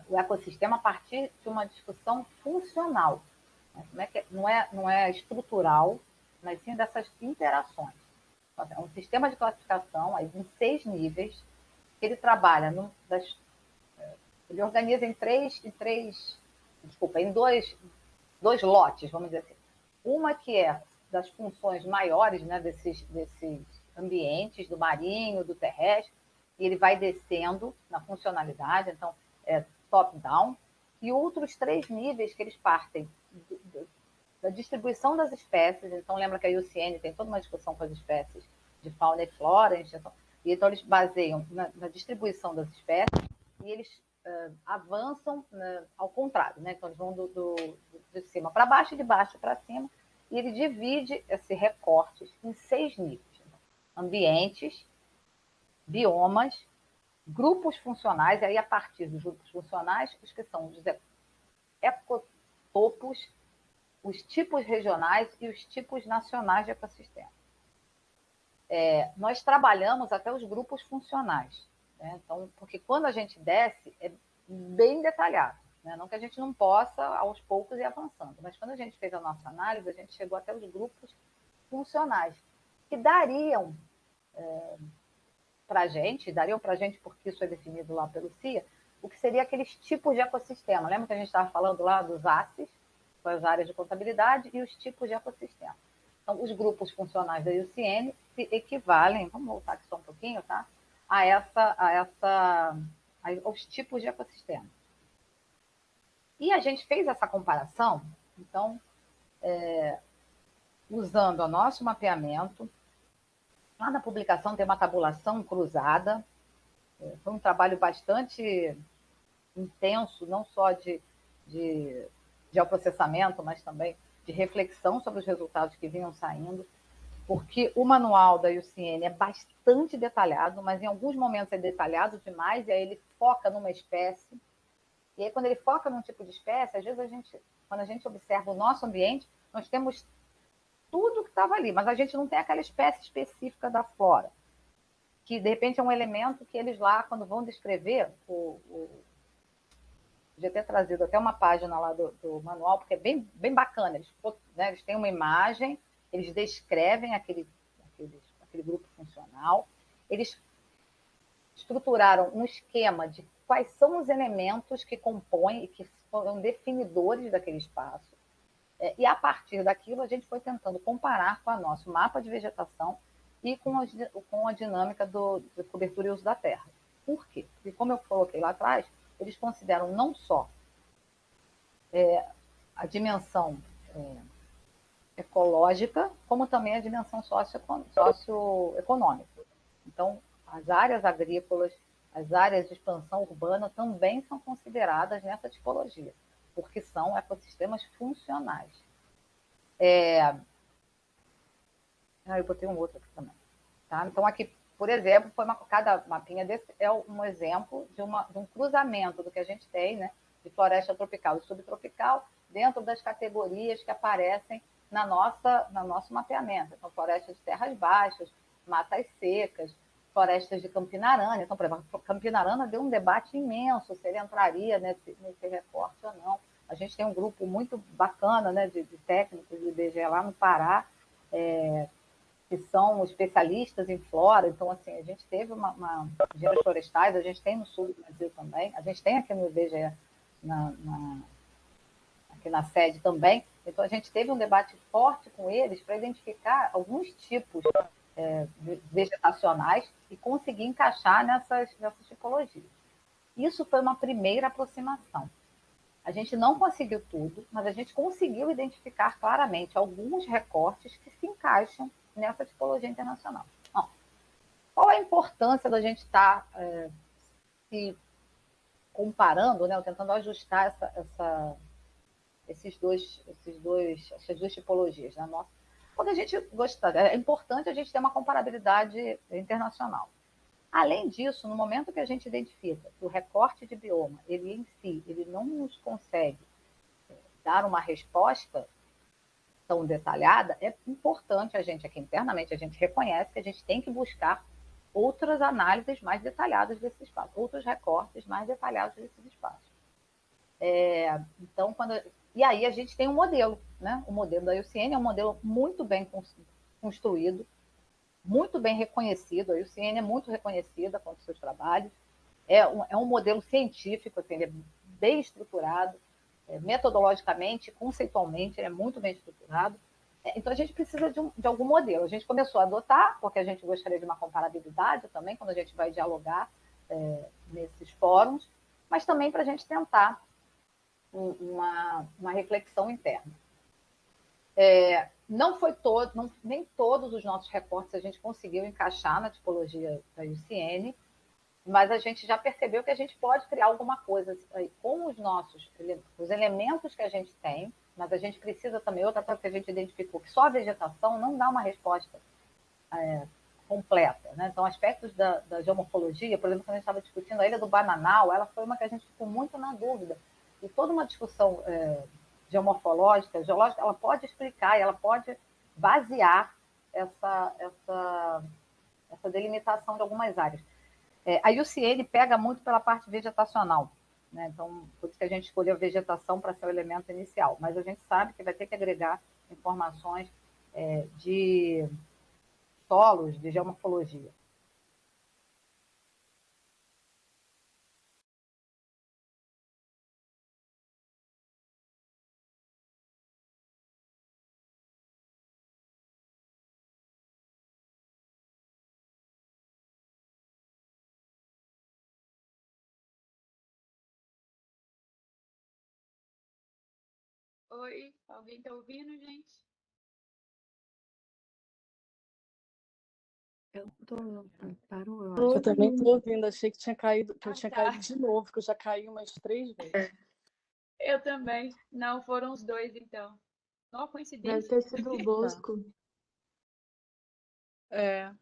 o ecossistema a partir de uma discussão funcional. Né? Não é estrutural, mas sim dessas interações. Então, é um sistema de classificação aí, em 6 níveis, que ele trabalha, ele organiza em dois lotes, vamos dizer assim. Uma que é das funções maiores, né, desses ambientes, do marinho, do terrestre, e ele vai descendo na funcionalidade, então é top-down, e outros 3 níveis que eles partem da distribuição das espécies. Então, lembra que a IUCN tem toda uma discussão com as espécies de fauna e flora, e então eles baseiam na distribuição das espécies e eles avançam ao contrário, né? Então, eles vão de cima para baixo e de baixo para cima, e ele divide esses recortes em 6 níveis. Ambientes, biomas, grupos funcionais, e aí a partir dos grupos funcionais, os que são os ecotopos, os tipos regionais e os tipos nacionais de ecossistema. Nós trabalhamos até os grupos funcionais, né? Então, porque quando a gente desce, é bem detalhado, né? Não que a gente não possa, aos poucos, ir avançando, mas quando a gente fez a nossa análise, a gente chegou até os grupos funcionais, que dariam para a gente, porque isso é definido lá pelo CIA, o que seria aqueles tipos de ecossistema. Lembra que a gente estava falando lá dos ACES, as áreas de contabilidade, e os tipos de ecossistema. Então, os grupos funcionais da IUCN se equivalem, vamos voltar aqui só um pouquinho, tá? Aos tipos de ecossistema. E a gente fez essa comparação, então, usando o nosso mapeamento. Lá na publicação tem uma tabulação cruzada. Foi um trabalho bastante intenso, não só de geoprocessamento, mas também de reflexão sobre os resultados que vinham saindo, porque o manual da IUCN é bastante detalhado, mas em alguns momentos é detalhado demais, e aí ele foca numa espécie, e aí quando ele foca num tipo de espécie, às vezes quando a gente observa o nosso ambiente, nós temos tudo que estava ali, mas a gente não tem aquela espécie específica da flora, que de repente é um elemento que eles lá, quando vão descrever, podia ter trazido até uma página lá do manual, porque é bem, bem bacana. Eles têm uma imagem, eles descrevem aquele grupo funcional, eles estruturaram um esquema de quais são os elementos que compõem e que foram definidores daquele espaço. E a partir daquilo, a gente foi tentando comparar com o nosso mapa de vegetação e com a dinâmica de cobertura e uso da terra. Por quê? Porque, como eu coloquei lá atrás, eles consideram não só a dimensão ecológica, como também a dimensão socioeconômica. Então, as áreas agrícolas, as áreas de expansão urbana também são consideradas nessa tipologia, porque são ecossistemas funcionais. Eu botei um outro aqui também. Tá? Então, aqui, por exemplo, cada mapinha desse é um exemplo de um cruzamento do que a gente tem, né, de floresta tropical e subtropical, dentro das categorias que aparecem no nosso mapeamento. Então, floresta de terras baixas, matas secas, florestas de Campina-Arana. Então, por exemplo, Campina-Arana deu um debate imenso se ele entraria nesse recorte ou não. A gente tem um grupo muito bacana, né, de técnicos do IBGE lá no Pará, que são especialistas em flora. Então, assim, a gente teve engenheiros florestais, a gente tem no sul do Brasil também, a gente tem aqui no IBGE, aqui na sede também. Então, a gente teve um debate forte com eles para identificar alguns tipos vegetacionais e conseguir encaixar nessas tipologias. Isso foi uma primeira aproximação. A gente não conseguiu tudo, mas a gente conseguiu identificar claramente alguns recortes que se encaixam nessa tipologia internacional. Bom, qual a importância da gente estar se comparando, né, ou tentando ajustar essas duas tipologias, né? Quando a gente gosta, é importante a gente ter uma comparabilidade internacional. Além disso, no momento que a gente identifica que o recorte de bioma, ele em si, ele não nos consegue dar uma resposta tão detalhada, é importante a gente aqui internamente, a gente reconhece que a gente tem que buscar outras análises mais detalhadas desse espaço, outros recortes mais detalhados desses espaços. Então, e aí a gente tem um modelo, né? O modelo da IUCN é um modelo muito bem construído, muito bem reconhecido. A IUCN é muito reconhecida com os seus trabalhos. É um modelo científico, assim, ele é bem estruturado, metodologicamente, conceitualmente, ele é muito bem estruturado. Então, a gente precisa de algum modelo. A gente começou a adotar, porque a gente gostaria de uma comparabilidade também, quando a gente vai dialogar nesses fóruns, mas também para a gente tentar uma reflexão interna. Não foi nem todos os nossos recortes a gente conseguiu encaixar na tipologia da IUCN, mas a gente já percebeu que a gente pode criar alguma coisa com os elementos que a gente tem, mas a gente precisa também, outra coisa que a gente identificou, que só a vegetação não dá uma resposta completa. Né? Então, aspectos da geomorfologia, por exemplo, quando a gente estava discutindo a Ilha do Bananal, ela foi uma que a gente ficou muito na dúvida. E toda uma discussão geomorfológica, geológica, ela pode explicar, ela pode basear essa delimitação de algumas áreas. A IUCN pega muito pela parte vegetacional, né? Então, por isso que a gente escolheu a vegetação para ser o elemento inicial, mas a gente sabe que vai ter que agregar informações de solos, de geomorfologia. Oi, alguém tá ouvindo, gente? Eu tô. Parou, eu Eu acho. também tô ouvindo, achei que tinha caído, que eu tinha tá. caído de novo, que eu já caí umas 3 vezes. Eu também. Não, foram os dois, então. Não, Deve coincidência. ter sido o Bosco. É.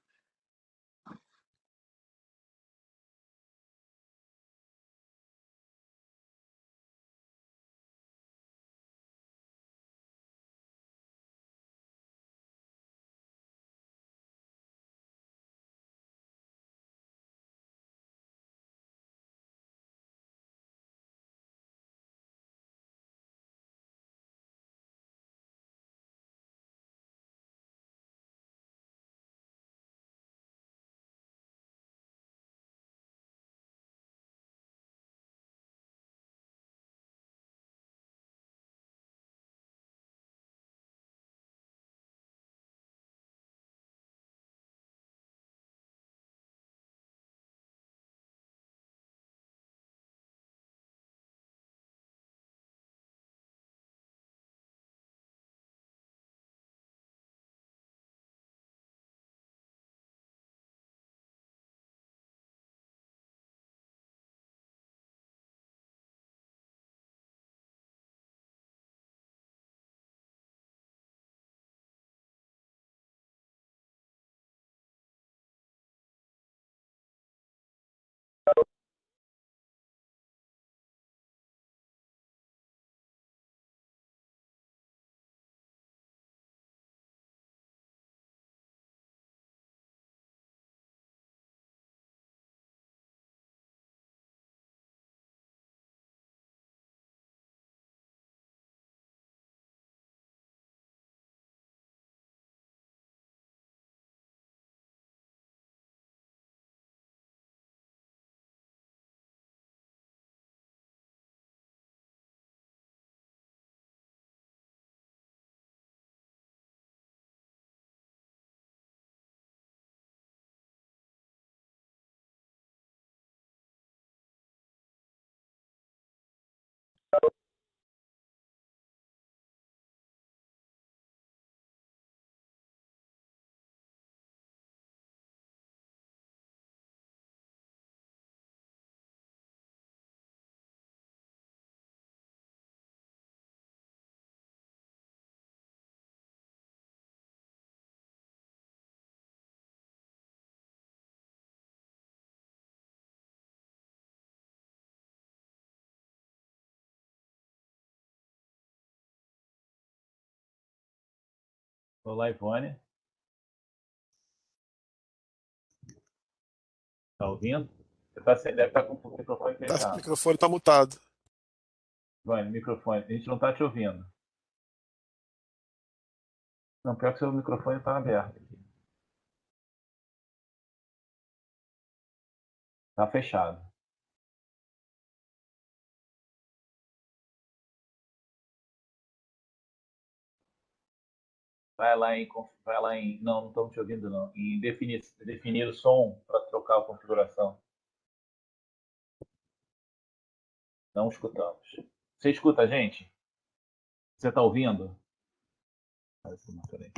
Olá, Ivone. Tá ouvindo? Deve estar com o microfone O fechado. microfone tá mutado. Ivone, microfone. A gente não está te ouvindo. Não, pior que seu microfone está aberto. Está fechado. vai lá em, não estamos te ouvindo não, em definir o som para trocar a configuração. Não escutamos. Você escuta a gente? Você está ouvindo? Peraí.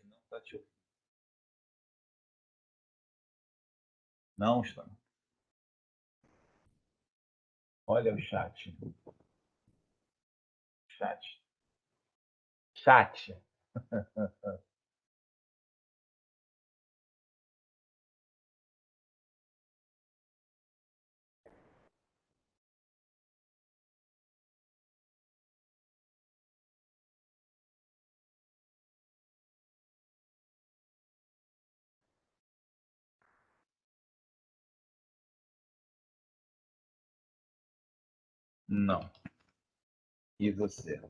Não está te ouvindo. Não está. Olha o chat. Chat. Não. E você?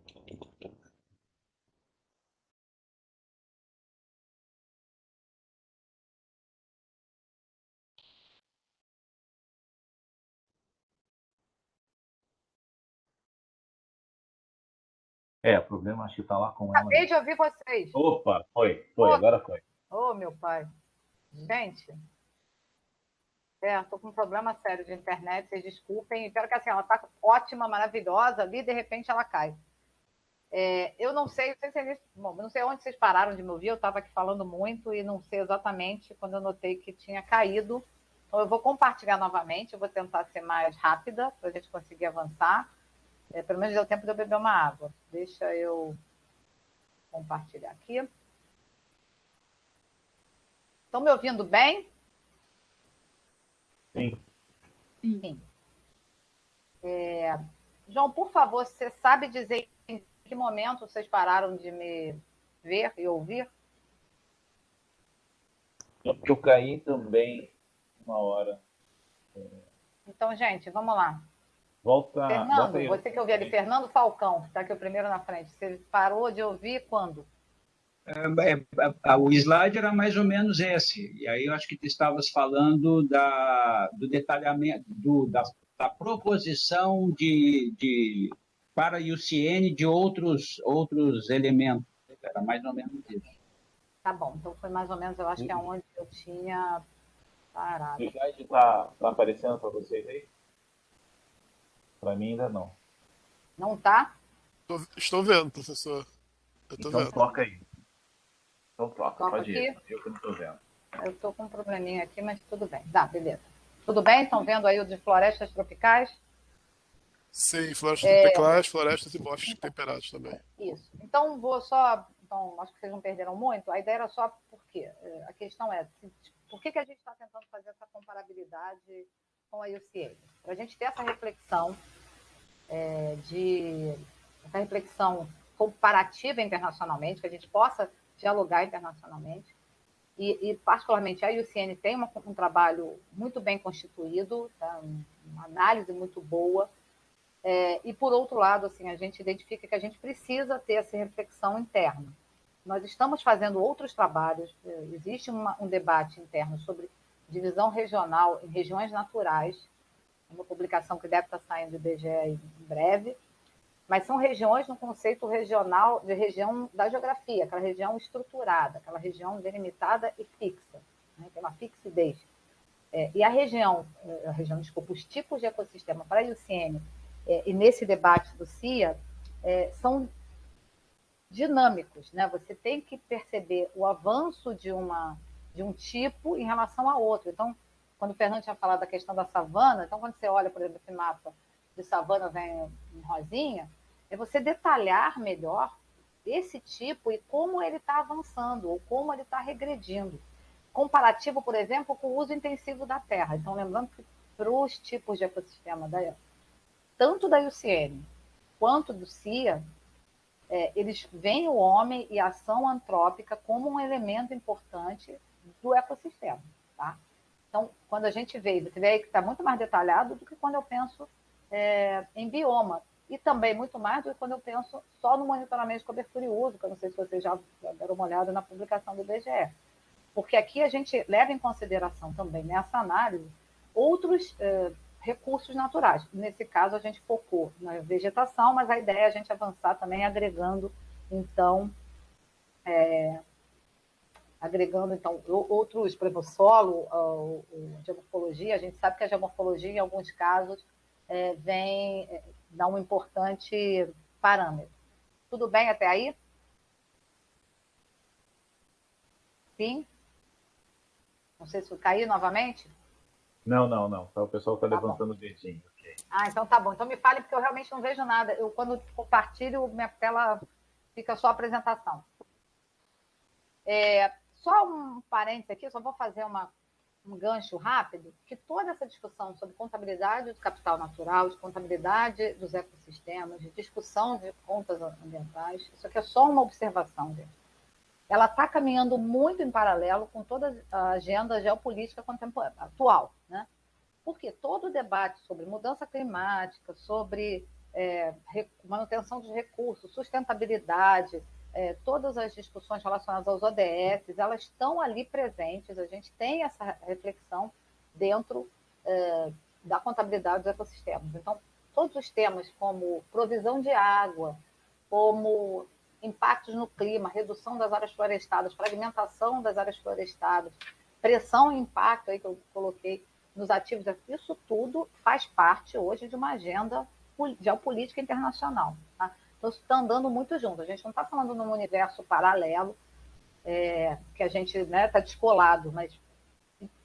O problema acho que está lá com ela. Acabei de ouvir vocês. Opa, foi, agora foi. Ô, meu pai. Gente, estou com um problema sério de internet, vocês desculpem. Espero que assim, ela está ótima, maravilhosa, ali de repente ela cai. Eu não sei, não sei onde vocês pararam de me ouvir, eu estava aqui falando muito e não sei exatamente quando eu notei que tinha caído. Então eu vou compartilhar novamente, eu vou tentar ser mais rápida para a gente conseguir avançar. Pelo menos deu tempo de eu beber uma água. Deixa eu compartilhar aqui. Estão me ouvindo bem? Sim. Sim. João, por favor, você sabe dizer em que momento vocês pararam de me ver e ouvir? Eu caí também uma hora. Então, gente, vamos lá. Volta Fernando, aí. você que ouviu ali, Fernando Falcão, que está aqui o primeiro na frente. Você parou de ouvir quando? O slide era mais ou menos esse. E aí eu acho que tu estavas falando do detalhamento, da proposição para a IUCN de outros elementos. Era mais ou menos isso. Tá bom, então foi mais ou menos, eu acho que é onde eu tinha parado. O slide está aparecendo para vocês aí? Para mim ainda não. Não tá? Estou vendo, professor. Eu estou Então vendo. toca aí. Então toca, pode aqui. ir. Eu que não estou vendo. Eu estou com um probleminha aqui, mas tudo bem. Tá, beleza. Tudo bem? Estão vendo aí o de florestas tropicais? Sim, florestas tropicais, florestas e bosques temperados também. Isso. Então, vou só... Então, acho que vocês não perderam muito. A ideia era só por quê? A questão é, por que a gente está tentando fazer essa comparabilidade com a IUCN? Para a gente ter essa reflexão essa reflexão comparativa internacionalmente, que a gente possa dialogar internacionalmente. E particularmente, a IUCN tem um trabalho muito bem constituído, tá? Uma análise muito boa. E, por outro lado, assim, a gente identifica que a gente precisa ter essa reflexão interna. Nós estamos fazendo outros trabalhos, existe um debate interno sobre divisão regional em regiões naturais, uma publicação que deve estar saindo do IBGE em breve, mas são regiões no conceito regional, de região da geografia, aquela região estruturada, aquela região delimitada e fixa, né? Tem uma fixidez. E desculpa, os tipos de ecossistema para a IUCN, e nesse debate do CIA, são dinâmicos, né? Você tem que perceber o avanço de um tipo em relação a outro. Então, quando o Fernando tinha falado da questão da savana, então quando você olha, por exemplo, esse mapa de savana vem em rosinha, é você detalhar melhor esse tipo e como ele está avançando ou como ele está regredindo. Comparativo, por exemplo, com o uso intensivo da terra. Então, lembrando que para os tipos de ecossistema, tanto da IUCN quanto do CIA, eles veem o homem e a ação antrópica como um elemento importante do ecossistema. Tá? Então, quando a gente vê, você vê aí que está muito mais detalhado do que quando eu penso em bioma. E também muito mais do que quando eu penso só no monitoramento de cobertura e uso, que eu não sei se vocês já deram uma olhada na publicação do IBGE. Porque aqui a gente leva em consideração também nessa análise outros recursos naturais. Nesse caso, a gente focou na vegetação, mas a ideia é a gente avançar também agregando, então, outros, por exemplo, solo, geomorfologia. A gente sabe que a geomorfologia, em alguns casos, vem dar um importante parâmetro. Tudo bem até aí? Sim? Não sei se eu caí novamente. Não. O pessoal está Tá levantando o dedinho. Okay. Então tá bom. Então me fale, porque eu realmente não vejo nada. Quando compartilho, minha tela fica só a apresentação. Só um parênteses aqui, só vou fazer um gancho rápido, que toda essa discussão sobre contabilidade do capital natural, de contabilidade dos ecossistemas, de discussão de contas ambientais, isso aqui é só uma observação, gente. Ela está caminhando muito em paralelo com toda a agenda geopolítica contemporânea, atual, né? Porque todo o debate sobre mudança climática, sobre manutenção dos recursos, sustentabilidade, todas as discussões relacionadas aos ODS, elas estão ali presentes, a gente tem essa reflexão dentro da contabilidade dos ecossistemas. Então, todos os temas como provisão de água, como impactos no clima, redução das áreas florestadas, fragmentação das áreas florestadas, pressão e impacto, aí que eu coloquei nos ativos, isso tudo faz parte hoje de uma agenda geopolítica internacional. Tá? Então, isso está andando muito junto. A gente não está falando num universo paralelo, que a gente está descolado, mas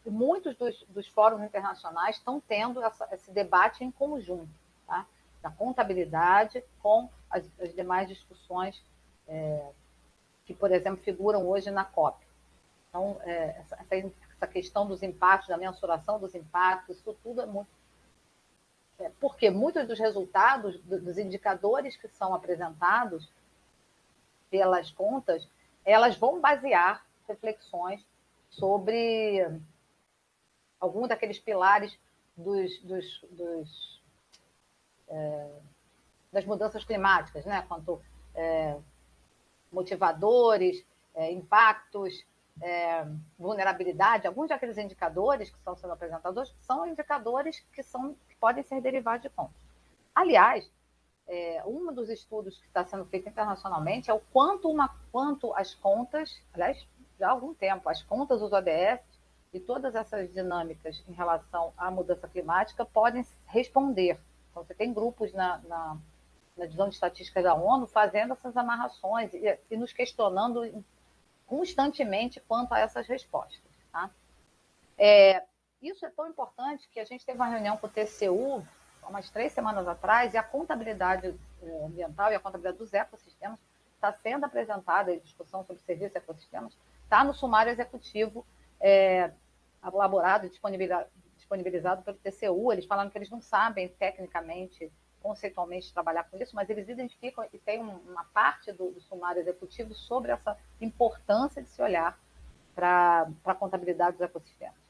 muitos dos fóruns internacionais estão tendo esse debate em conjunto, tá? Da contabilidade com as demais discussões que, por exemplo, figuram hoje na COP. Então, essa questão dos impactos, da mensuração dos impactos, isso tudo é muito... Porque muitos dos resultados, dos indicadores que são apresentados pelas contas, elas vão basear reflexões sobre algum daqueles pilares das mudanças climáticas, né? Quanto motivadores, impactos, vulnerabilidade, alguns daqueles indicadores que estão sendo apresentados são indicadores que podem ser derivados de contas. Aliás, um dos estudos que está sendo feito internacionalmente é o quanto as contas, aliás, já há algum tempo, as contas dos ODS e todas essas dinâmicas em relação à mudança climática podem responder. Então, você tem grupos na divisão de estatística da ONU fazendo essas amarrações e nos questionando constantemente quanto a essas respostas. Tá? Isso é tão importante que a gente teve uma reunião com o TCU há umas 3 semanas atrás, e a contabilidade ambiental e a contabilidade dos ecossistemas está sendo apresentada, a discussão sobre serviços e ecossistemas, está no sumário executivo elaborado e disponibilizado pelo TCU. Eles falaram que eles não sabem tecnicamente, conceitualmente trabalhar com isso, mas eles identificam e tem uma parte do sumário executivo sobre essa importância de se olhar para a contabilidade dos ecossistemas.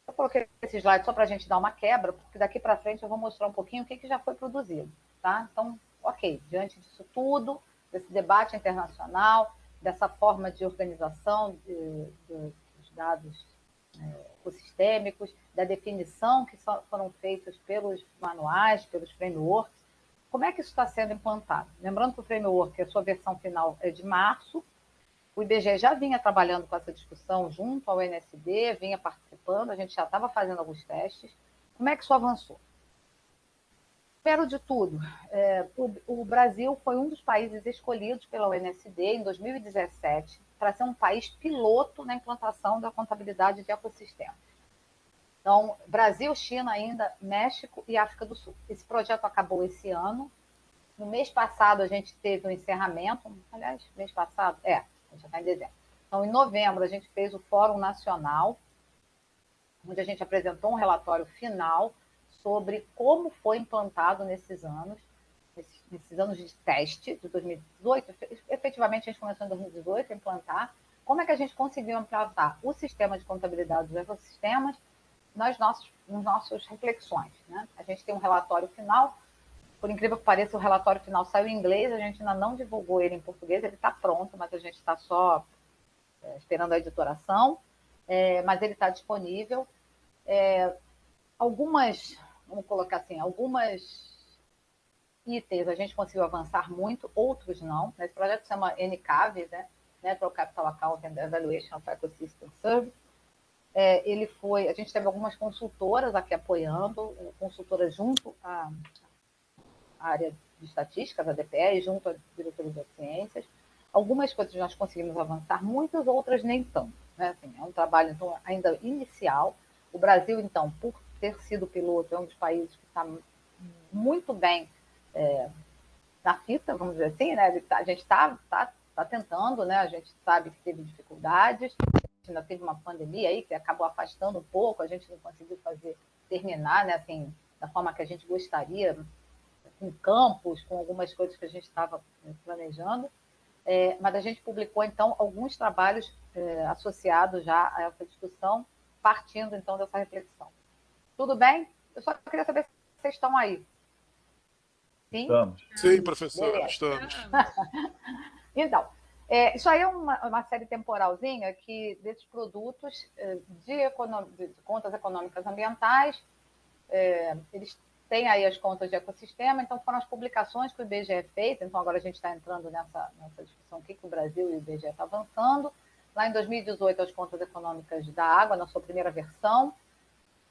Eu coloquei esse slide só para a gente dar uma quebra, porque daqui para frente eu vou mostrar um pouquinho o que já foi produzido. Tá? Então, ok, diante disso tudo, desse debate internacional, dessa forma de organização dos dados ecossistêmicos, da definição que foram feitos pelos manuais, pelos frameworks, como é que isso está sendo implantado? Lembrando que o framework, a sua versão final é de março, o IBGE já vinha trabalhando com essa discussão junto ao NSD, vinha participando, a gente já estava fazendo alguns testes. Como é que isso avançou? Primeiro de tudo, o Brasil foi um dos países escolhidos pela ONSD em 2017 para ser um país piloto na implantação da contabilidade de ecossistemas. Então, Brasil, China ainda, México e África do Sul. Esse projeto acabou esse ano. No mês passado, a gente teve um encerramento. Aliás, mês passado? A gente já está em dezembro. Então, em novembro, a gente fez o Fórum Nacional, onde a gente apresentou um relatório final sobre como foi implantado nesses anos de teste de 2018. Efetivamente, a gente começou em 2018 a implantar. Como é que a gente conseguiu implantar o sistema de contabilidade dos ecossistemas nas nossas reflexões? Né? A gente tem um relatório final. Por incrível que pareça, o relatório final saiu em inglês, a gente ainda não divulgou ele em português, ele está pronto, mas a gente está só esperando a editoração, mas ele está disponível. algumas, vamos colocar assim, algumas itens a gente conseguiu avançar muito, outros não. Esse projeto se chama NCAV, né? Natural Capital Account and Evaluation of Ecosystem Service. A gente teve algumas consultoras aqui apoiando, consultoras junto à área de estatística da DPE e junto à diretoria das ciências. Algumas coisas nós conseguimos avançar, muitas outras nem tanto. Né? Assim, é um trabalho então, ainda inicial. O Brasil, então, por ter sido piloto, é um dos países que está muito bem na fita, vamos dizer assim, né? A gente está tentando, né? A gente sabe que teve dificuldades, ainda teve uma pandemia aí que acabou afastando um pouco, a gente não conseguiu terminar, né? Assim, da forma que a gente gostaria, com campos, com algumas coisas que a gente estava planejando. Mas a gente publicou, então, alguns trabalhos associados já a essa discussão, partindo, então, dessa reflexão. Tudo bem? Eu só queria saber se vocês estão aí. Sim? Estamos. Sim, professor, Beleza. estamos. Então, isso aí é uma série temporalzinha que desses produtos de contas econômicas ambientais, eles têm aí as contas de ecossistema, então foram as publicações que o IBGE fez, então agora a gente está entrando nessa discussão, o que o Brasil e o IBGE estão avançando. Lá em 2018, as contas econômicas da água, na sua primeira versão,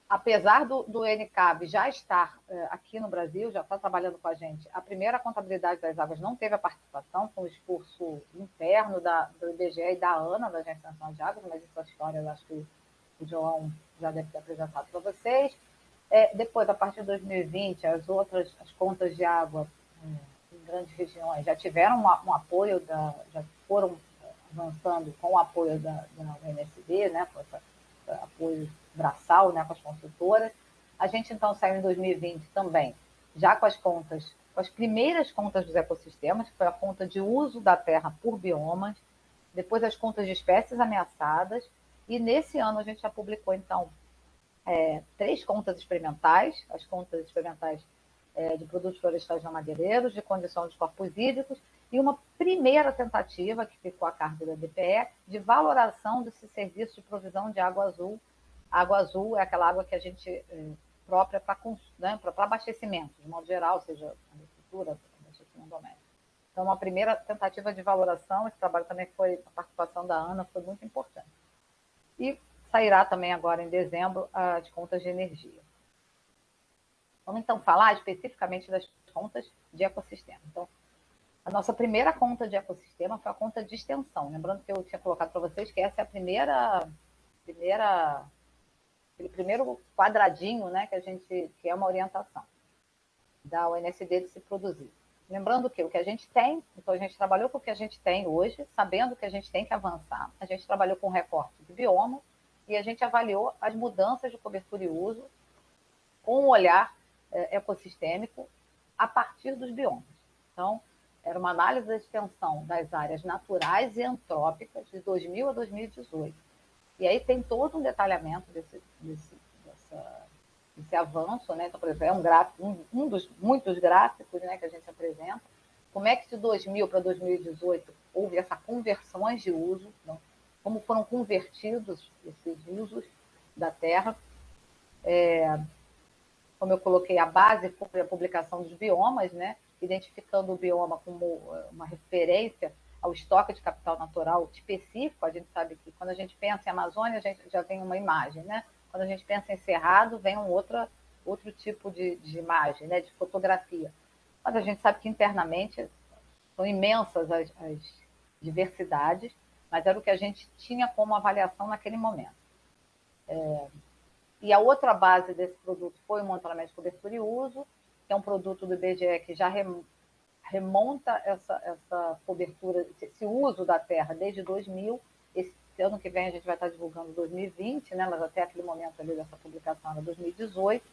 apesar do NCAB já estar aqui no Brasil, já está trabalhando com a gente, a primeira contabilidade das águas não teve a participação, com o esforço interno do IBGE e da ANA, da Agência Nacional de Águas, mas essa história eu acho que o João já deve ter apresentado para vocês. Depois, a partir de 2020, as contas de água em grandes regiões já tiveram um apoio, já foram avançando com o apoio da UNSD, né, com esse apoio braçal, né, com as consultoras. A gente, então, saiu em 2020 também, já com as primeiras contas dos ecossistemas, que foi a conta de uso da terra por biomas, depois as contas de espécies ameaçadas, e nesse ano a gente já publicou, então, 3 contas experimentais, as contas experimentais de produtos florestais não madeireiros, de condição dos corpos hídricos, e uma primeira tentativa, que ficou a cargo da DPE, de valoração desse serviço de provisão de água azul. A água azul é aquela água que a gente própria para abastecimento, de modo geral, seja agricultura, abastecimento doméstico. Então, uma primeira tentativa de valoração, esse trabalho também foi, a participação da ANA foi muito importante. E sairá também agora em dezembro as contas de energia. Vamos então falar especificamente das contas de ecossistema. Então, a nossa primeira conta de ecossistema foi a conta de extensão. Lembrando que eu tinha colocado para vocês que essa é a aquele primeiro quadradinho, né, que é uma orientação da UNSD de se produzir. Lembrando que o que a gente tem, então a gente trabalhou com o que a gente tem hoje, sabendo que a gente tem que avançar. A gente trabalhou com recorte de bioma e a gente avaliou as mudanças de cobertura e uso com um olhar ecossistêmico a partir dos biomas. Então, era uma análise da extensão das áreas naturais e antrópicas de 2000 a 2018. E aí tem todo um detalhamento desse avanço, né? Então, por exemplo, é um gráfico, um dos muitos gráficos, né, que a gente apresenta. Como é que de 2000 para 2018 houve essas conversões de uso, então, como foram convertidos esses usos da terra. Como eu coloquei, a base foi a publicação dos biomas, né? Identificando o bioma como uma referência ao estoque de capital natural específico. A gente sabe que quando a gente pensa em Amazônia, a gente já tem uma imagem, né? Quando a gente pensa em Cerrado, vem outro tipo de imagem, né? De fotografia. Mas a gente sabe que internamente são imensas as diversidades, mas era o que a gente tinha como avaliação naquele momento. E a outra base desse produto foi o monitoramento de cobertura e uso, que é um produto do IBGE que já remonta essa cobertura, esse uso da terra desde 2000. Esse ano que vem a gente vai estar divulgando 2020, né? Mas até aquele momento ali dessa publicação era 2018.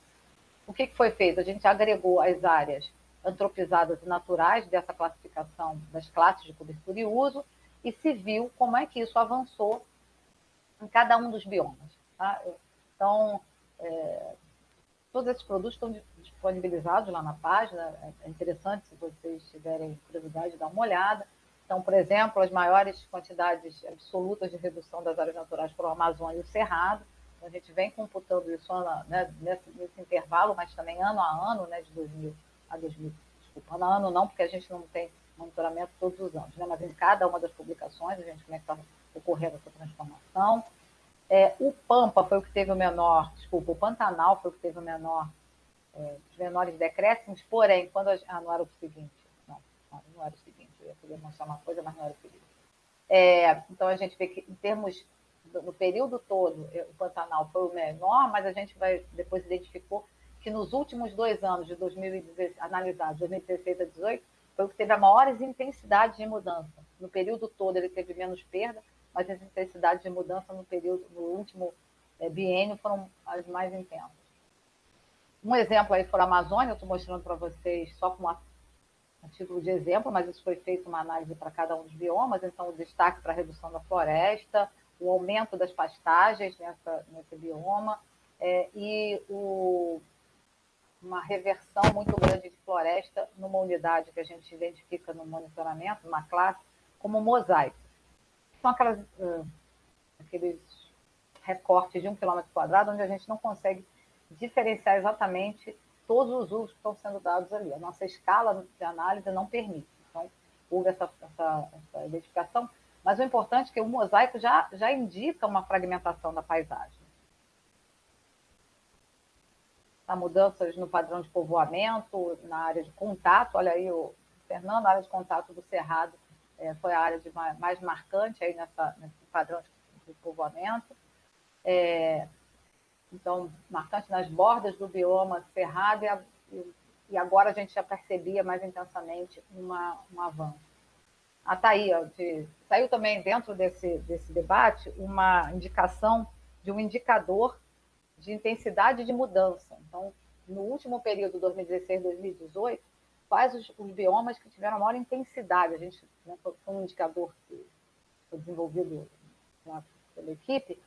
O que foi feito? A gente agregou as áreas antropizadas e naturais dessa classificação das classes de cobertura e uso e se viu como é que isso avançou em cada um dos biomas. Tá? Então, todos esses produtos estão disponibilizados lá na página. É interessante, se vocês tiverem curiosidade, dar uma olhada. Então, por exemplo, as maiores quantidades absolutas de redução das áreas naturais foram a Amazônia e o Cerrado. A gente vem computando isso né, nesse intervalo, mas também ano a ano, né, de 2000 a 2000. Desculpa, ano a ano não, porque a gente não tem monitoramento todos os anos, né, mas em cada uma das publicações a gente como é que está ocorrendo essa transformação. O Pampa foi o que teve o menor, desculpa, o Pantanal foi o que teve o menor, os menores decréscimos, porém, quando não era o seguinte, não era o seguinte, eu ia poder mostrar uma coisa, mas não era o seguinte. Então, a gente vê que, em termos, no período todo, o Pantanal foi o menor, mas a gente depois identificou que nos últimos 2 anos, de 2016, analisados, 2016 a 2018, foi o que teve a maiores intensidades de mudança. No período todo, ele teve menos perda, mas as intensidades de mudança no último biênio foram as mais intensas. Um exemplo aí foi a Amazônia, eu estou mostrando para vocês só com a título de exemplo, mas isso foi feito uma análise para cada um dos biomas, então o destaque para a redução da floresta, o aumento das pastagens nesse bioma, e uma reversão muito grande de floresta numa unidade que a gente identifica no monitoramento, numa classe, como mosaico. São aqueles recortes de 1 km², onde a gente não consegue diferenciar exatamente todos os usos que estão sendo dados ali. A nossa escala de análise não permite. Então, houve essa identificação, mas o importante é que o mosaico já indica uma fragmentação da paisagem. Há mudanças no padrão de povoamento, na área de contato. Olha aí, o Fernando, a área de contato do Cerrado foi a área mais marcante aí nesse padrão de povoamento. Então, marcante nas bordas do bioma Cerrado, e agora a gente já percebia mais intensamente um avanço. Tá aí, saiu também dentro desse debate uma indicação de um indicador de intensidade de mudança. Então, no último período, 2016-2018, quais os biomas que tiveram maior intensidade. A gente, né, foi um indicador que foi desenvolvido pela equipe,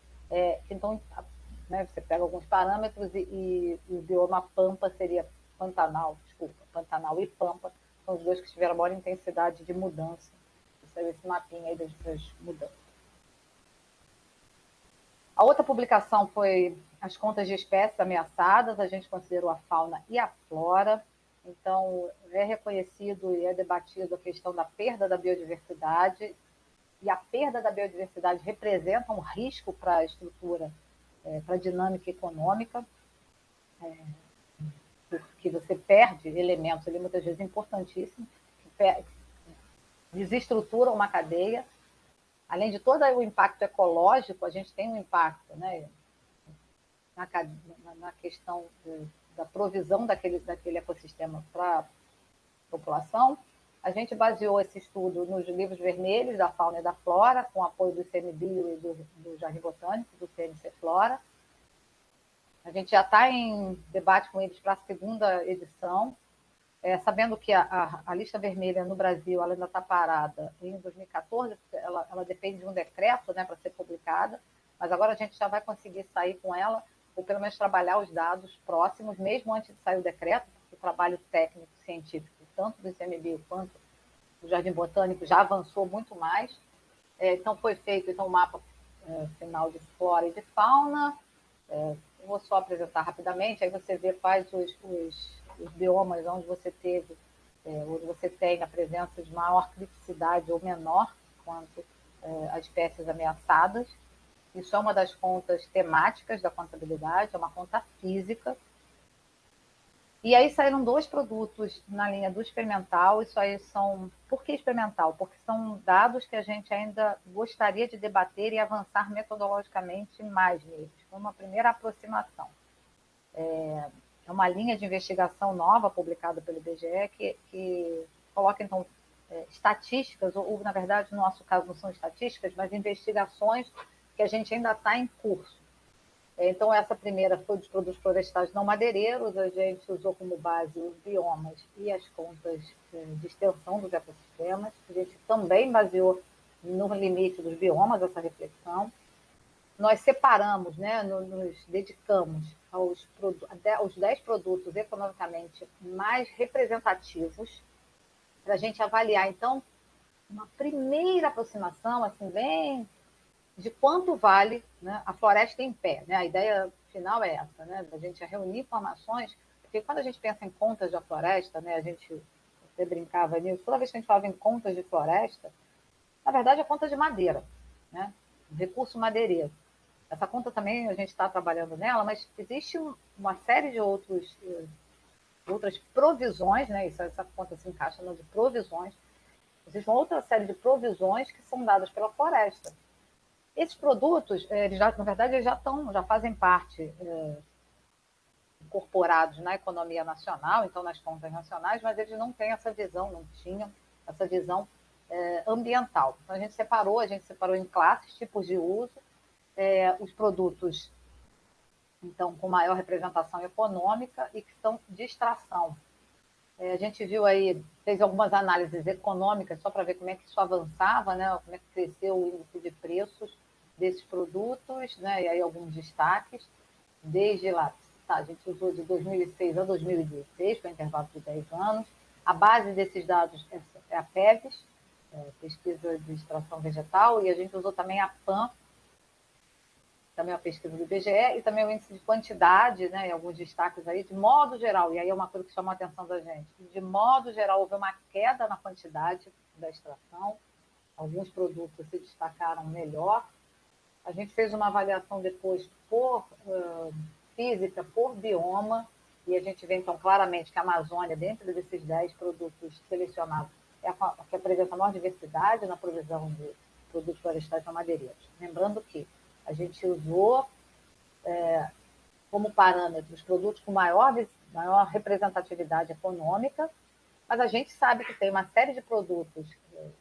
então, né, você pega alguns parâmetros e o bioma Pampa seria Pantanal e Pampa, são os dois que tiveram maior intensidade de mudança. Isso é esse mapinha aí das mudanças. A outra publicação foi as contas de espécies ameaçadas, a gente considerou a fauna e a flora, então é reconhecido e é debatido a questão da perda da biodiversidade, e a perda da biodiversidade representa um risco para a estrutura, para a dinâmica econômica, porque você perde elementos ali, muitas vezes importantíssimos, que desestruturam uma cadeia. Além de todo o impacto ecológico, a gente tem um impacto, né, na questão da provisão daquele ecossistema para a população. A gente baseou esse estudo nos livros vermelhos da fauna e da flora, com apoio do ICMBio e do Jardim Botânico, do CNC Flora. A gente já está em debate com eles para a 2ª edição, sabendo que a lista vermelha no Brasil ela ainda está parada em 2014, ela depende de um decreto, né, para ser publicada, mas agora a gente já vai conseguir sair com ela, ou pelo menos trabalhar os dados próximos, mesmo antes de sair o decreto, porque o trabalho técnico, científico, tanto do ICMBio quanto do Jardim Botânico, já avançou muito mais. Então, foi feito um mapa final de flora e de fauna. Eu vou só apresentar rapidamente, aí você vê quais os biomas onde você tem a presença de maior criticidade ou menor quanto às espécies ameaçadas. Isso é uma das contas temáticas da contabilidade, é uma conta física. E aí saíram 2 produtos na linha do experimental. Isso aí por que experimental? Porque são dados que a gente ainda gostaria de debater e avançar metodologicamente mais neles. Foi uma primeira aproximação. É uma linha de investigação nova publicada pelo IBGE que coloca, então, estatísticas, ou na verdade, no nosso caso não são estatísticas, mas investigações que a gente ainda está em curso. Então, essa primeira foi dos produtos florestais não madeireiros, a gente usou como base os biomas e as contas de extensão dos ecossistemas, a gente também baseou no limite dos biomas essa reflexão. Nós separamos, né, nos dedicamos aos 10 produtos economicamente mais representativos, para a gente avaliar, então, uma primeira aproximação, assim, bem de quanto vale, né, a floresta em pé. Né? A ideia final é essa, né, da gente reunir informações, porque quando a gente pensa em contas da floresta, né, a gente até brincava nisso, toda vez que a gente falava em contas de floresta, na verdade é conta de madeira, né, recurso madeireiro. Essa conta também a gente está trabalhando nela, mas existe uma série de outras provisões, né, essa conta se encaixa no de provisões, existe uma outra série de provisões que são dadas pela floresta. Esses produtos, eles já, na verdade, eles já fazem parte incorporados na economia nacional, então nas contas nacionais, mas eles não têm essa visão, não tinham essa visão ambiental. Então a gente separou em classes, tipos de uso, os produtos, então, com maior representação econômica e que são de extração. A gente viu aí, fez algumas análises econômicas só para ver como é que isso avançava, né? Como é que cresceu o índice de preços desses produtos, né? E aí alguns destaques, desde lá, tá, a gente usou de 2006 a 2016, foi um intervalo de 10 anos. A base desses dados é a PEVES, Pesquisa de Extração Vegetal, e a gente usou também a PAN, também a pesquisa do IBGE, e também o índice de quantidade, né, e alguns destaques aí, de modo geral, e aí é uma coisa que chamou a atenção da gente, de modo geral houve uma queda na quantidade da extração, alguns produtos se destacaram melhor. A gente fez uma avaliação depois por física, por bioma, e a gente vê então claramente que a Amazônia, dentro desses 10 produtos selecionados, é a que apresenta a maior diversidade na provisão de produtos florestais não madeireiros. Lembrando que a gente usou como parâmetro os produtos com maior representatividade econômica, mas a gente sabe que tem uma série de produtos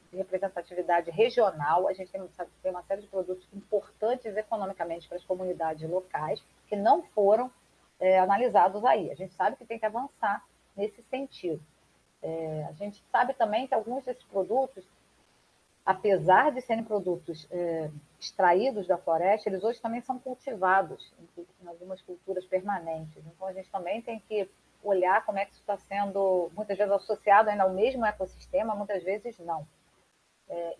de representatividade regional, a gente tem uma série de produtos importantes economicamente para as comunidades locais, que não foram analisados aí. A gente sabe que tem que avançar nesse sentido. A gente sabe também que alguns desses produtos, apesar de serem produtos extraídos da floresta, eles hoje também são cultivados em algumas culturas permanentes. Então, a gente também tem que olhar como é que isso está sendo, muitas vezes, associado ainda ao mesmo ecossistema, muitas vezes não.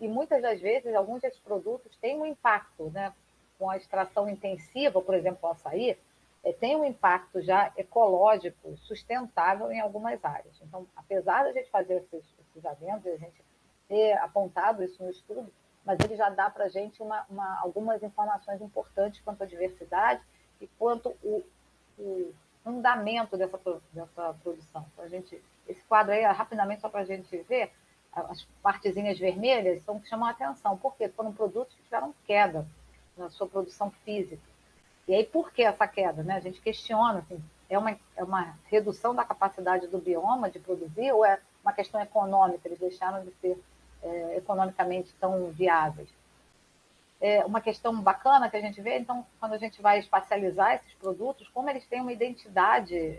E muitas das vezes, alguns desses produtos têm um impacto, né? Com a extração intensiva, por exemplo, o açaí, tem um impacto já ecológico, sustentável em algumas áreas. Então, apesar de a gente fazer esses adendos, a gente ter apontado isso no estudo, mas ele já dá para a gente algumas informações importantes quanto à diversidade e quanto o andamento dessa produção. Então, esse quadro aí, rapidamente, só para a gente ver, as partezinhas vermelhas são que chamam a atenção. Por quê? Foram produtos que tiveram queda na sua produção física. E aí, por que essa queda? Né? A gente questiona, assim, é uma redução da capacidade do bioma de produzir ou é uma questão econômica? Eles deixaram de ser economicamente tão viáveis. Uma questão bacana que a gente vê, então, quando a gente vai espacializar esses produtos, como eles têm uma identidade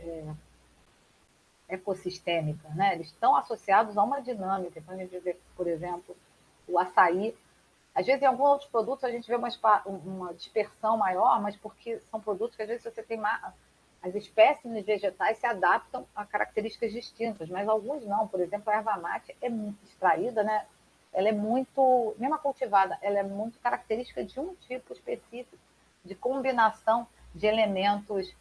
ecossistêmica, né? Eles estão associados a uma dinâmica. Então, a gente vê, por exemplo, o açaí. Às vezes, em alguns outros produtos, a gente vê uma dispersão maior, mas porque são produtos que, às vezes, você tem as espécies vegetais se adaptam a características distintas, mas alguns não. Por exemplo, a erva mate é extraída, né? Ela é muito, mesmo cultivada, ela é muito característica de um tipo específico, de combinação de elementos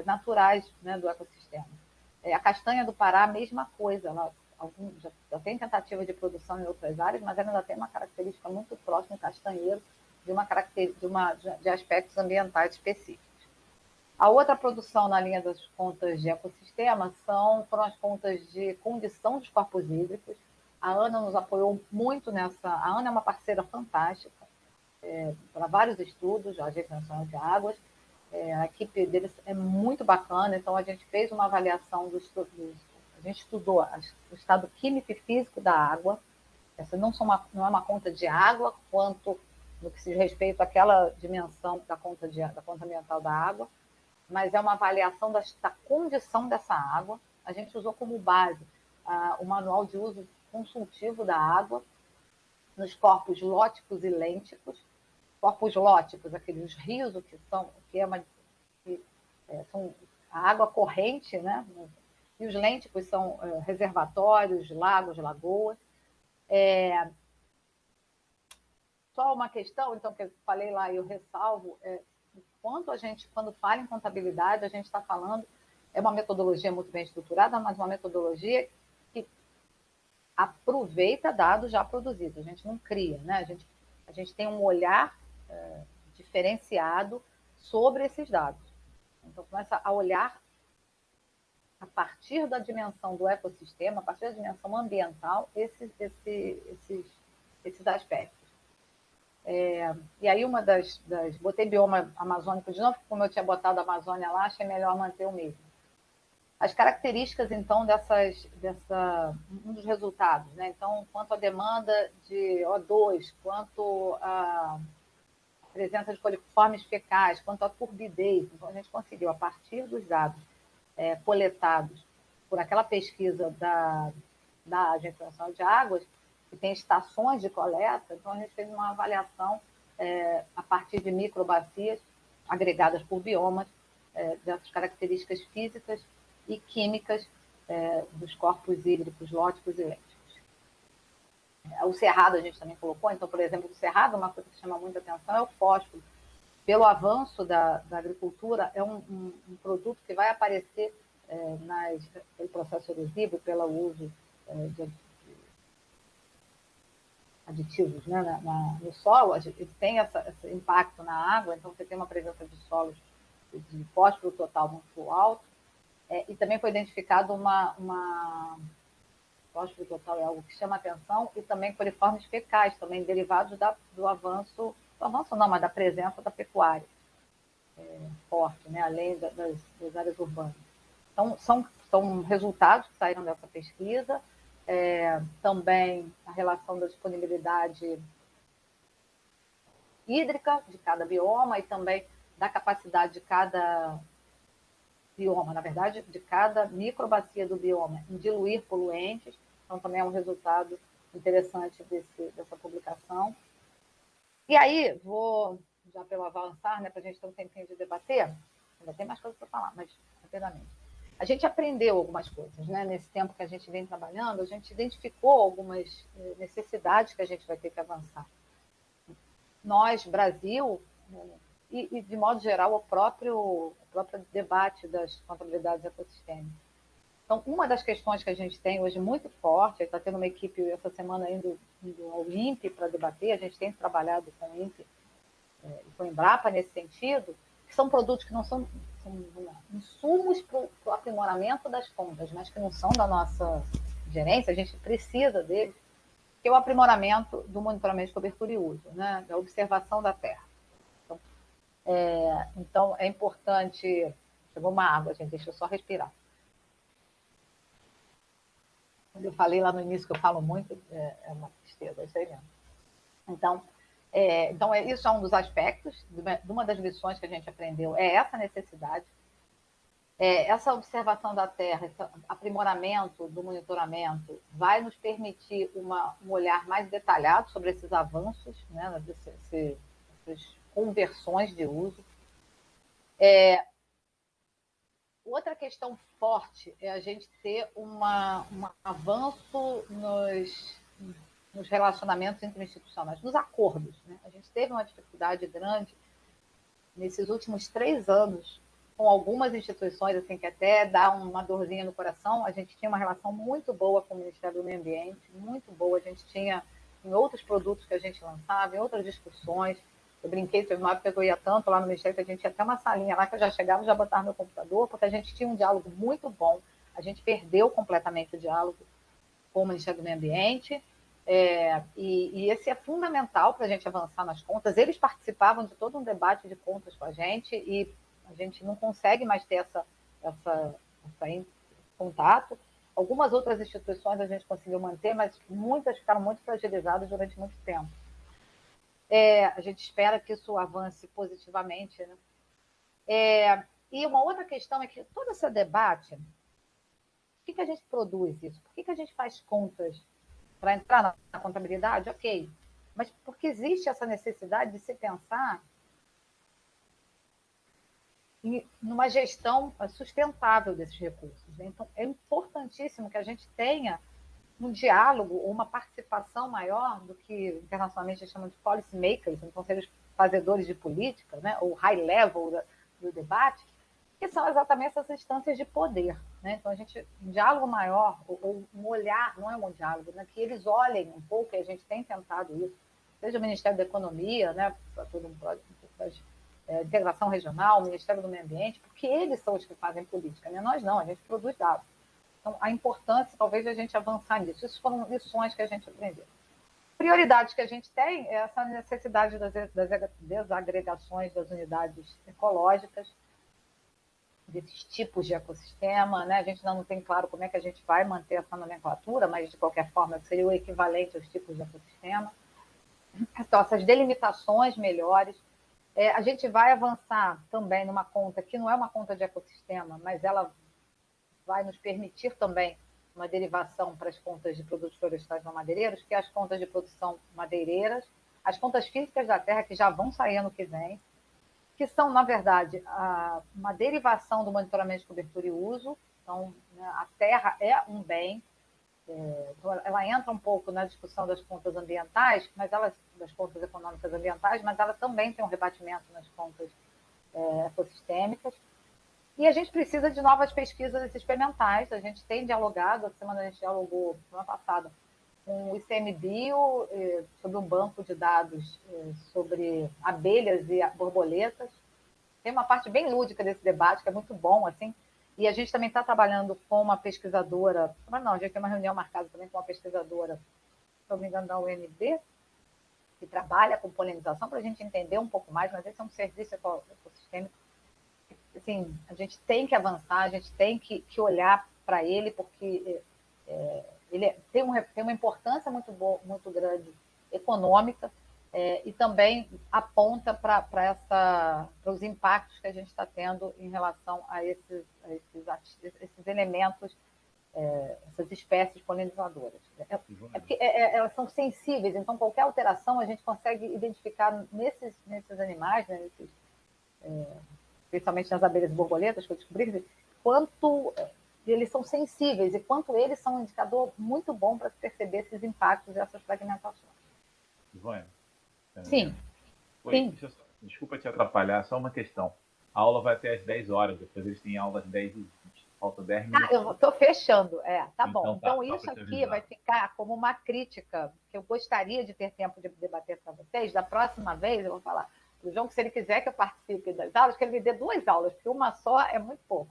naturais, né, do ecossistema. A castanha do Pará, a mesma coisa, ela já tem tentativa de produção em outras áreas, mas ela ainda tem uma característica muito próxima, castanheiro, de aspectos ambientais específicos. A outra produção na linha das contas de ecossistema foram as contas de condição dos corpos hídricos. A Ana nos apoiou muito nessa. A Ana é uma parceira fantástica para vários estudos, a Agência Nacional de Águas. A equipe deles é muito bacana, então a gente fez uma avaliação a gente estudou o estado químico e físico da água. Essa não é uma conta de água, quanto no que se diz respeito àquela dimensão da conta ambiental da água, mas é uma avaliação da condição dessa água. A gente usou como base o manual de uso consultivo da água nos corpos lóticos e lênticos. Corpos lóticos, aqueles rios são a água corrente, né? E os lênticos são reservatórios, lagos, lagoas. só uma questão, então, que eu falei lá e eu ressalvo, o quanto a gente, quando fala em contabilidade, a gente está falando, é uma metodologia muito bem estruturada, mas uma metodologia que aproveita dados já produzidos, a gente não cria, né? A gente tem um olhar diferenciado sobre esses dados. Então, começa a olhar a partir da dimensão do ecossistema, a partir da dimensão ambiental, esses aspectos. E aí, uma botei bioma amazônico de novo, como eu tinha botado a Amazônia lá, achei melhor manter o mesmo. As características, então, um dos resultados, né? Então, quanto à demanda de O2, quanto à presença de coliformes fecais, quanto à turbidez. Então, a gente conseguiu, a partir dos dados coletados por aquela pesquisa da Agência Nacional de Águas, que tem estações de coleta, então a gente fez uma avaliação a partir de microbacias agregadas por biomas, dessas características físicas e químicas dos corpos hídricos lóticos e lênticos. O cerrado a gente também colocou, então, por exemplo, o cerrado, uma coisa que chama muita atenção é o fósforo. Pelo avanço da agricultura, é um produto que vai aparecer pelo processo erosivo, pelo uso de aditivos, né, no solo, ele tem esse impacto na água, então você tem uma presença de solos de fósforo total muito alto, e também foi identificado fósforo total é algo que chama atenção, e também coliformes fecais, também derivados do avanço não, mas da presença da pecuária forte, né, além das áreas urbanas. Então, são resultados que saíram dessa pesquisa, também a relação da disponibilidade hídrica de cada bioma e também da capacidade de cada bioma, na verdade, de cada microbacia do bioma em diluir poluentes. Então, também é um resultado interessante dessa publicação. E aí, vou, já pelo avançar, né, para a gente ter um tempinho de debater, ainda tem mais coisas para falar, mas rapidamente. A gente aprendeu algumas coisas, né? Nesse tempo que a gente vem trabalhando, a gente identificou algumas necessidades que a gente vai ter que avançar. Nós, Brasil, e de modo geral, o próprio debate das contabilidades ecossistêmicas. Então, uma das questões que a gente tem hoje muito forte, está tendo uma equipe essa semana indo ao INPE para debater, a gente tem trabalhado com o INPE e com o Embrapa nesse sentido, que são produtos que não são insumos para o aprimoramento das contas, mas que não são da nossa gerência, a gente precisa deles, que é o aprimoramento do monitoramento de cobertura e uso, né, da observação da terra. Então, é importante... Chegou uma água, gente, deixa eu só respirar. Quando eu falei lá no início que eu falo muito, é uma tristeza, é isso aí mesmo. Então, isso é um dos aspectos, de uma das lições que a gente aprendeu, é essa necessidade, essa observação da terra, esse aprimoramento do monitoramento vai nos permitir um olhar mais detalhado sobre esses avanços, né, essas conversões de uso. Outra questão forte é a gente ter um avanço nos relacionamentos interinstitucionais, nos acordos, né? A gente teve uma dificuldade grande nesses últimos 3 anos com algumas instituições, assim, que até dá uma dorzinha no coração. A gente tinha uma relação muito boa com o Ministério do Meio Ambiente, muito boa. A gente tinha em outros produtos que a gente lançava, em outras discussões. Eu brinquei, teve uma época que eu ia tanto lá no Ministério que a gente tinha até uma salinha lá que eu já chegava e já botava no computador, porque a gente tinha um diálogo muito bom. A gente perdeu completamente o diálogo com o Ministério do Meio Ambiente, e esse é fundamental para a gente avançar nas contas. Eles participavam de todo um debate de contas com a gente e a gente não consegue mais ter esse contato. Algumas outras instituições a gente conseguiu manter, mas muitas ficaram muito fragilizadas durante muito tempo. A gente espera que isso avance positivamente, né? E uma outra questão é que todo esse debate, por que a gente produz isso? Por que a gente faz contas para entrar na contabilidade? Ok, mas porque existe essa necessidade de se pensar numa gestão sustentável desses recursos, né? Então, é importantíssimo que a gente tenha um diálogo, uma participação maior do que internacionalmente eles chamam de policy makers, então seriam os fazedores de política, né, ou high level do debate, que são exatamente essas instâncias de poder. Né? Então, um diálogo maior, ou um olhar, não é um diálogo, né, que eles olhem um pouco, e a gente tem tentado isso, seja o Ministério da Economia, né, para todo mundo, integração regional, o Ministério do Meio Ambiente, porque eles são os que fazem política, né? Nós não, a gente produz dados. Então, a importância, talvez, de a gente avançar nisso. Isso foram lições que a gente aprendeu. Prioridades que a gente tem é essa necessidade das desagregações das unidades ecológicas, desses tipos de ecossistema, né? A gente ainda não tem claro como é que a gente vai manter essa nomenclatura, mas, de qualquer forma, seria o equivalente aos tipos de ecossistema. Então, essas delimitações melhores. A gente vai avançar também numa conta que não é uma conta de ecossistema, mas ela vai nos permitir também uma derivação para as contas de produtos florestais não madeireiros, que é as contas de produção madeireiras, as contas físicas da terra, que já vão sair ano que vem, que são, na verdade, uma derivação do monitoramento de cobertura e uso. Então, né, a terra é um bem, então ela entra um pouco na discussão das contas ambientais, das contas econômicas ambientais, mas ela também tem um rebatimento nas contas ecossistêmicas. E a gente precisa de novas pesquisas experimentais. A gente tem dialogado, essa semana a gente dialogou, semana passada, com o ICMBio sobre um banco de dados sobre abelhas e borboletas. Tem uma parte bem lúdica desse debate, que é muito bom, assim. E a gente também está trabalhando com uma pesquisadora, a gente tem uma reunião marcada também com uma pesquisadora, se não me engano, da UNB, que trabalha com polinização, para a gente entender um pouco mais, mas esse é um serviço ecossistêmico. Assim, a gente tem que avançar, a gente tem que olhar para ele, porque ele tem uma importância muito grande econômica, e também aponta para os impactos que a gente está tendo em relação a esses elementos, essas espécies polinizadoras. Porque elas são sensíveis, então qualquer alteração a gente consegue identificar nesses animais, né, especialmente nas abelhas e borboletas, que eu descobri, quanto eles são sensíveis e quanto eles são um indicador muito bom para perceber esses impactos e essas fragmentações. Ivone? Sim. Sim. Desculpa te atrapalhar, só uma questão. A aula vai até às 10 horas, depois eles têm aula às 10h20. Falta 10 minutos. Eu estou fechando. Tá bom. Então, então isso aqui vai ficar como uma crítica que eu gostaria de ter tempo de debater para vocês. Da próxima vez, eu vou falar para o João que, se ele quiser que eu participe das aulas, que ele me dê 2 aulas, porque uma só é muito pouco.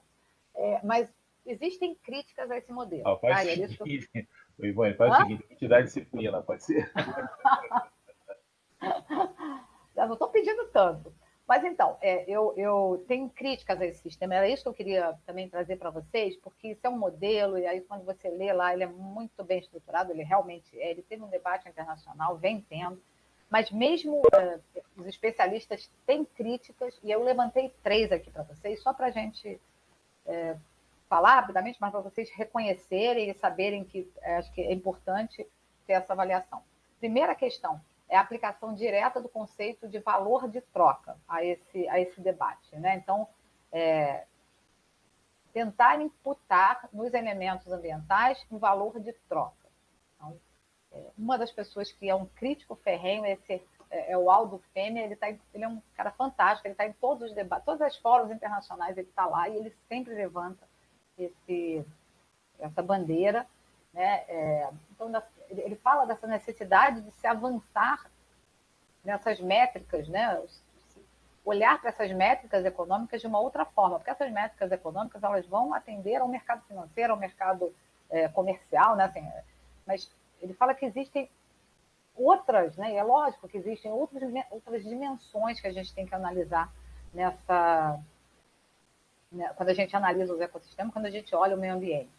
Mas existem críticas a esse modelo. Faz o seguinte, Ivone, faz o seguinte, te dá disciplina, pode ser? Eu não estou pedindo tanto. Mas, então, eu tenho críticas a esse sistema. Era isso que eu queria também trazer para vocês, porque isso é um modelo, e aí quando você lê lá, ele é muito bem estruturado, ele realmente é. Ele teve um debate internacional, vem tendo, mas mesmo os especialistas têm críticas, e eu levantei 3 aqui para vocês, só para a gente falar rapidamente, mas para vocês reconhecerem e saberem que acho que é importante ter essa avaliação. Primeira questão é a aplicação direta do conceito de valor de troca a esse debate. Né? Então, tentar imputar nos elementos ambientais um valor de troca. Então, uma das pessoas que é um crítico ferrenho é o Aldo Fêmea, ele é um cara fantástico, ele está em todos os debates, todos os fóruns internacionais ele está lá, e ele sempre levanta essa bandeira. Né? Então, ele fala dessa necessidade de se avançar nessas métricas, né? Olhar para essas métricas econômicas de uma outra forma, porque essas métricas econômicas elas vão atender ao mercado financeiro, ao mercado comercial, né? Assim, mas ele fala que existem outras, né? E é lógico que existem outras dimensões que a gente tem que analisar quando a gente analisa os ecossistemas, quando a gente olha o meio ambiente.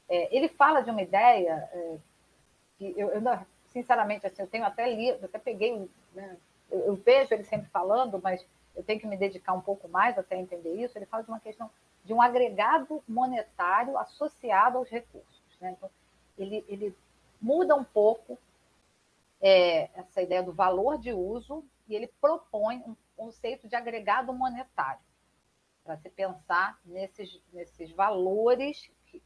Ele fala de uma ideia que eu sinceramente, assim, eu tenho até lido, até peguei, né? Eu vejo ele sempre falando, mas eu tenho que me dedicar um pouco mais até entender isso. Ele fala de uma questão de um agregado monetário associado aos recursos. Né? Então, ele muda um pouco essa ideia do valor de uso e ele propõe um conceito de agregado monetário para se pensar nesses valores que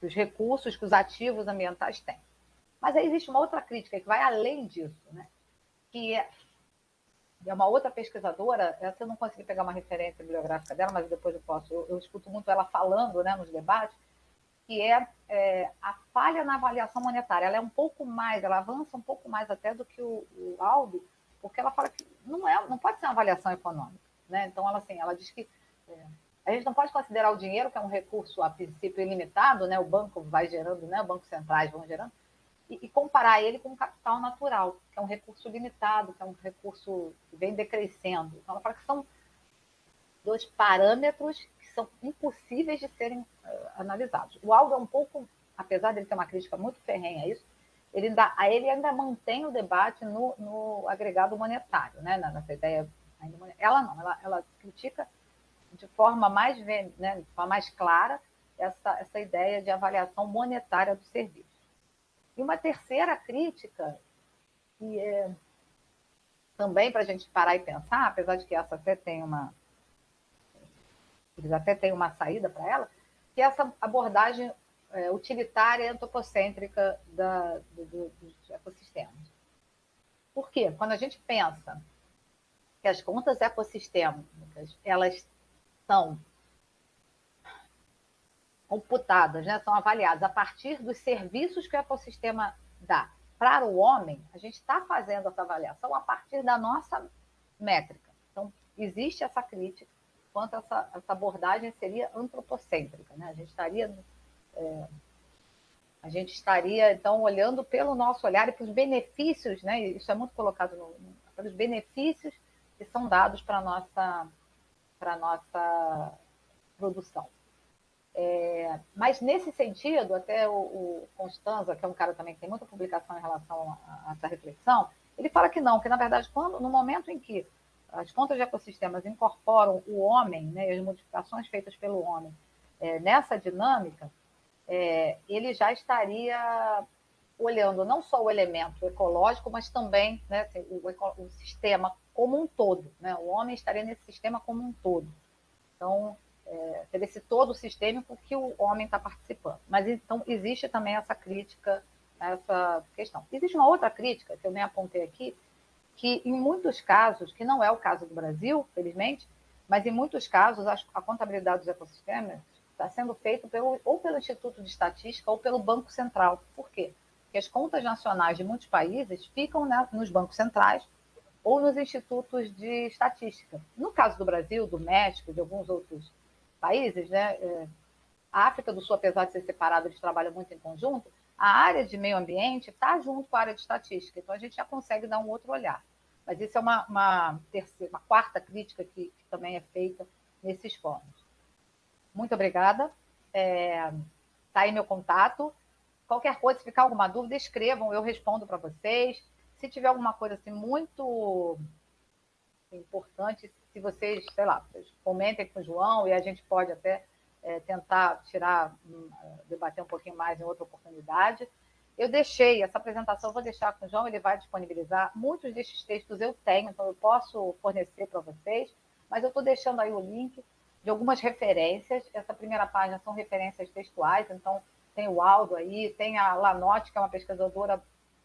dos recursos que os ativos ambientais têm. Mas aí existe uma outra crítica que vai além disso, né? Que é uma outra pesquisadora, essa eu não consegui pegar uma referência bibliográfica dela, mas depois eu posso, eu escuto muito ela falando, né, nos debates, que é a falha na avaliação monetária. Ela é um pouco mais, ela avança um pouco mais até do que o Aldo, porque ela fala que não pode ser uma avaliação econômica, né? Então, ela diz que a gente não pode considerar o dinheiro, que é um recurso, a princípio, ilimitado, né? O banco vai gerando, né? Os bancos centrais vão gerando, e comparar ele com o capital natural, que é um recurso limitado, que é um recurso que vem decrescendo. Então, ela fala que são dois parâmetros que são impossíveis de serem analisados. O Aldo é um pouco, apesar de ele ter uma crítica muito ferrenha a isso, ele ainda mantém o debate no agregado monetário, né? Nessa ideia. Ela não, ela critica de forma mais, né, de forma mais clara essa ideia de avaliação monetária do serviço. E uma terceira crítica, que é também para a gente parar e pensar, apesar de que essa até tem eles até têm uma saída para ela, que é essa abordagem utilitária e antropocêntrica dos ecossistemas. Por quê? Quando a gente pensa que as contas ecossistêmicas, elas são computadas, né, são avaliadas a partir dos serviços que o ecossistema dá para o homem, a gente está fazendo essa avaliação a partir da nossa métrica. Então, existe essa crítica quanto essa abordagem seria antropocêntrica, né? A gente estaria, então, olhando pelo nosso olhar e para os benefícios, né? Isso é muito colocado para os benefícios que são dados para a nossa produção. Mas, nesse sentido, até o Constanza, que é um cara também que tem muita publicação em relação a essa reflexão, ele fala que não, que, na verdade, no momento em que as contas de ecossistemas incorporam o homem, né, as modificações feitas pelo homem nessa dinâmica, ele já estaria olhando não só o elemento ecológico, mas também, né, assim, o sistema como um todo. Né? O homem estaria nesse sistema como um todo. Então, esse todo sistêmico que o homem está participando. Mas, então, existe também essa crítica a essa questão. Existe uma outra crítica, que eu nem apontei aqui, que em muitos casos, que não é o caso do Brasil, felizmente, mas em muitos casos a contabilidade dos ecossistemas está sendo feita ou pelo Instituto de Estatística ou pelo Banco Central. Por quê? Porque as contas nacionais de muitos países ficam nos bancos centrais ou nos institutos de estatística. No caso do Brasil, do México, de alguns outros países, né, a África do Sul, apesar de ser separada, eles trabalham muito em conjunto, a área de meio ambiente está junto com a área de estatística, então a gente já consegue dar um outro olhar. Mas isso é uma quarta crítica que também é feita nesses fóruns. Muito obrigada. Está aí meu contato. Qualquer coisa, se ficar alguma dúvida, escrevam, eu respondo para vocês. Se tiver alguma coisa assim muito importante, se vocês, sei lá, comentem com o João e a gente pode até tentar debater um pouquinho mais em outra oportunidade. Eu deixei essa apresentação, vou deixar com o João, ele vai disponibilizar. Muitos desses textos eu tenho, então eu posso fornecer para vocês, mas eu estou deixando aí o link de algumas referências. Essa primeira página são referências textuais, então tem o Aldo aí, tem a Lanotte, que é uma pesquisadora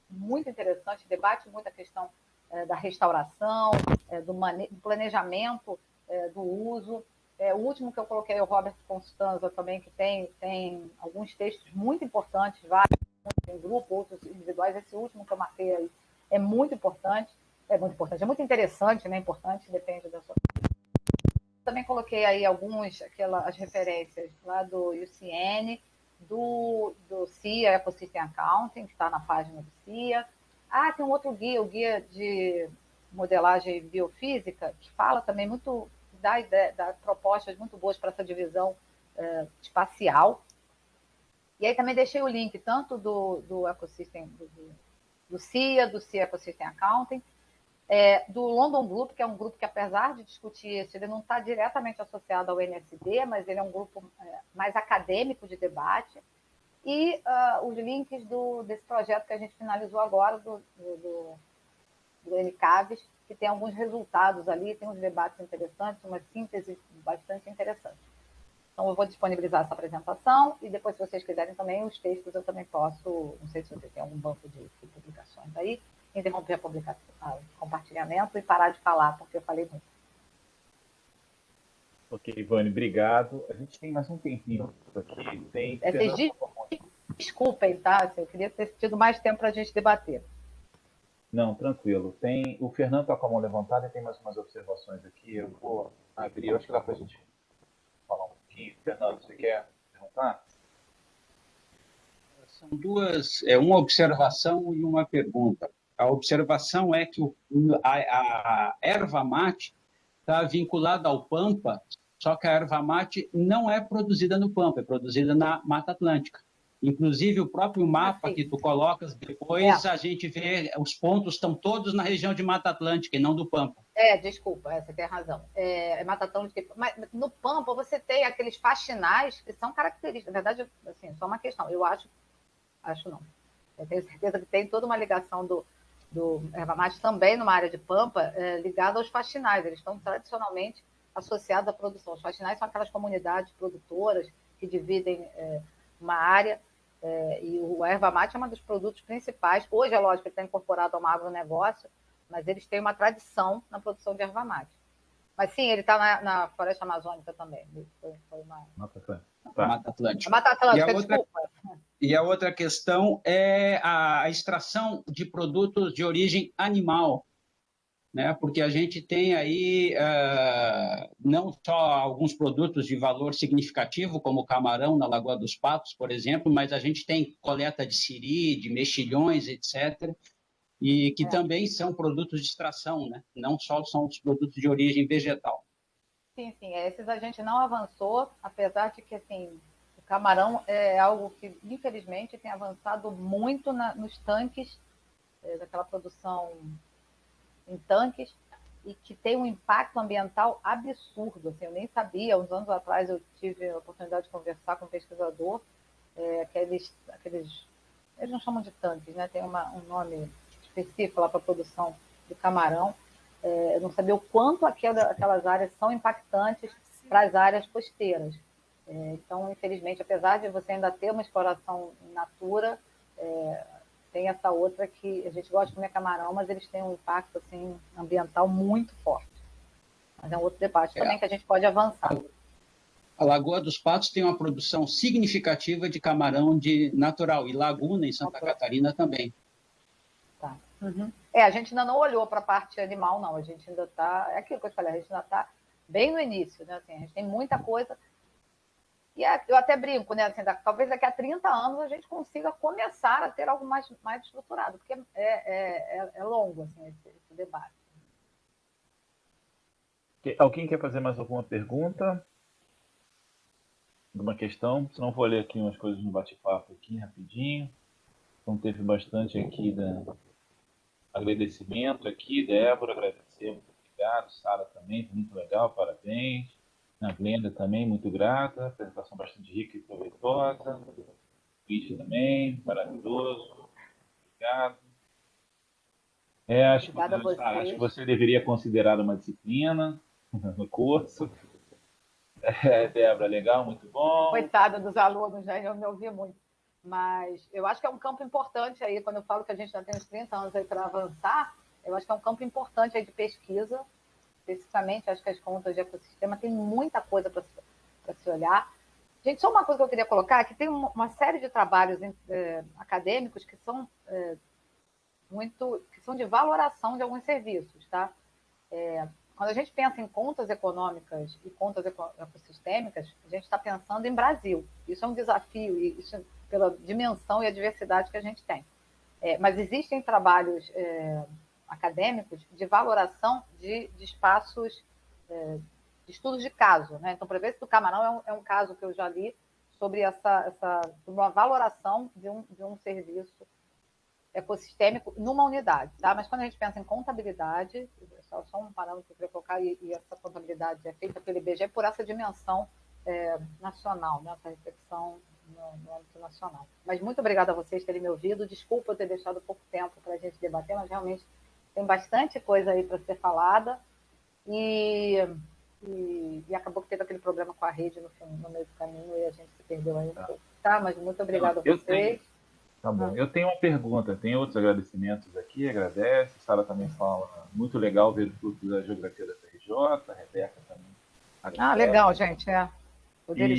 muito interessante, debate muito a questão da restauração, do planejamento do uso. O último que eu coloquei é o Robert Constanza também, que tem alguns textos muito importantes, vários em grupo, outros individuais. Esse último que eu marquei aí é muito importante, é muito interessante, né? Importante, depende da sua. Também coloquei aí as referências lá do UCN, do CIA, Ecosystem Accounting, que está na página do CIA. Tem um outro guia, o guia de modelagem biofísica, que fala também muito, dá propostas muito boas para essa divisão espacial. E aí também deixei o link tanto do Ecosystem, do CIA Ecosystem Accounting, do London Group, que é um grupo que, apesar de discutir isso, ele não está diretamente associado ao NSD, mas ele é um grupo mais acadêmico de debate, e os links desse projeto que a gente finalizou agora, do NCAVES, que tem alguns resultados ali, tem uns debates interessantes, uma síntese bastante interessante. Então, eu vou disponibilizar essa apresentação e depois, se vocês quiserem também, os textos eu também posso, não sei se vocês têm algum banco de publicações aí, interromper a publicação, o compartilhamento e parar de falar, porque eu falei muito. Ok, Ivane, obrigado. A gente tem mais um tempinho aqui. Tem Vocês desculpem, tá? Eu queria ter tido mais tempo para a gente debater. Não, tranquilo. Tem o Fernando está com a mão levantada e tem mais umas observações aqui. Eu vou abrir, eu acho que dá para a gente falar um pouquinho. Fernando, você quer perguntar? São duas, uma observação e uma pergunta. A observação é que a erva mate está vinculada ao Pampa, só que a erva mate não é produzida no Pampa, é produzida na Mata Atlântica. Inclusive, o próprio mapa que tu colocas depois, a gente vê, os pontos estão todos na região de Mata Atlântica e não do Pampa. Desculpa, você tem razão. Mata Atlântica, mas no Pampa você tem aqueles faxinais que são características. Na verdade, assim, só uma questão. Eu acho não. Eu tenho certeza que tem toda uma ligação do erva mate também numa área de Pampa, ligada aos faxinais. Eles estão tradicionalmente associados à produção. Os faxinais são aquelas comunidades produtoras que dividem uma área, e o erva mate é um dos produtos principais. Hoje, é lógico, ele está incorporado a um agronegócio, mas eles têm uma tradição na produção de erva mate. Mas sim, ele está na floresta amazônica também. Foi uma... Mata Atlântica. Mata Atlântica, desculpa. E a outra questão é a extração de produtos de origem animal, né? Porque a gente tem aí não só alguns produtos de valor significativo, como o camarão na Lagoa dos Patos, por exemplo, mas a gente tem coleta de siri, de mexilhões, etc., e que também são produtos de extração, né? Não só são os produtos de origem vegetal. Sim, esses a gente não avançou, apesar de que, assim, o camarão é algo que, infelizmente, tem avançado muito nos tanques, daquela produção em tanques, e que tem um impacto ambiental absurdo. Assim, eu nem sabia, uns anos atrás eu tive a oportunidade de conversar com um pesquisador, eles não chamam de tanques, né? Tem um nome específico lá para a produção de camarão. Eu não sabia o quanto aquelas áreas são impactantes para as áreas costeiras. Então, infelizmente, apesar de você ainda ter uma exploração in natura, tem essa outra que a gente gosta de comer camarão, mas eles têm um impacto assim, ambiental muito forte. Mas é um outro debate também que a gente pode avançar. A Lagoa dos Patos tem uma produção significativa de camarão natural, e Laguna, em Santa Catarina, também. Tá. Uhum. A gente ainda não olhou para a parte animal, não. A gente ainda está... É aquilo que eu falei, a gente ainda está bem no início, né? Assim, a gente tem muita coisa. E eu até brinco, né? Assim, talvez daqui a 30 anos a gente consiga começar a ter algo mais estruturado, porque é longo assim, esse debate. Alguém quer fazer mais alguma pergunta? Alguma questão? Senão vou ler aqui umas coisas no bate-papo aqui rapidinho. Então teve bastante aqui agradecimento aqui, Débora, agradecer, muito obrigado. Sara também, muito legal, parabéns. A Glenda também, muito grata, apresentação bastante rica e proveitosa. Luiz também, maravilhoso, obrigado. Acho que você deveria considerar uma disciplina no curso. Débora, legal, muito bom. Coitada dos alunos, né? Eu me ouvi muito. Mas eu acho que é um campo importante aí, quando eu falo que a gente já tem uns 30 anos aí para avançar, eu acho que é um campo importante aí de pesquisa, especificamente, acho que as contas de ecossistema tem muita coisa para se olhar. Gente, só uma coisa que eu queria colocar, que tem uma série de trabalhos acadêmicos que são que são de valoração de alguns serviços, tá? Quando a gente pensa em contas econômicas e contas ecossistêmicas, a gente está pensando em Brasil. Isso é um desafio, e isso pela dimensão e a diversidade que a gente tem. Mas existem trabalhos acadêmicos de valoração de espaços, de estudos de caso, né? Então, para ver se o camarão é um caso que eu já li sobre uma valoração de um serviço ecossistêmico numa unidade, tá? Mas quando a gente pensa em contabilidade, só um parâmetro que eu queria colocar, e essa contabilidade é feita pelo IBGE por essa dimensão nacional, né? Essa reflexão no âmbito nacional. Mas muito obrigada a vocês terem me ouvido. Desculpa eu ter deixado pouco tempo para a gente debater, mas realmente tem bastante coisa aí para ser falada. E e acabou que teve aquele problema com a rede no meio do caminho e a gente se perdeu aí um pouco. Tá, mas muito obrigada a vocês. Tá bom. Eu tenho uma pergunta, tem outros agradecimentos aqui, agradece. A Sara também fala, muito legal ver os frutos da geografia da FRJ, a Rebeca também. Legal, gente.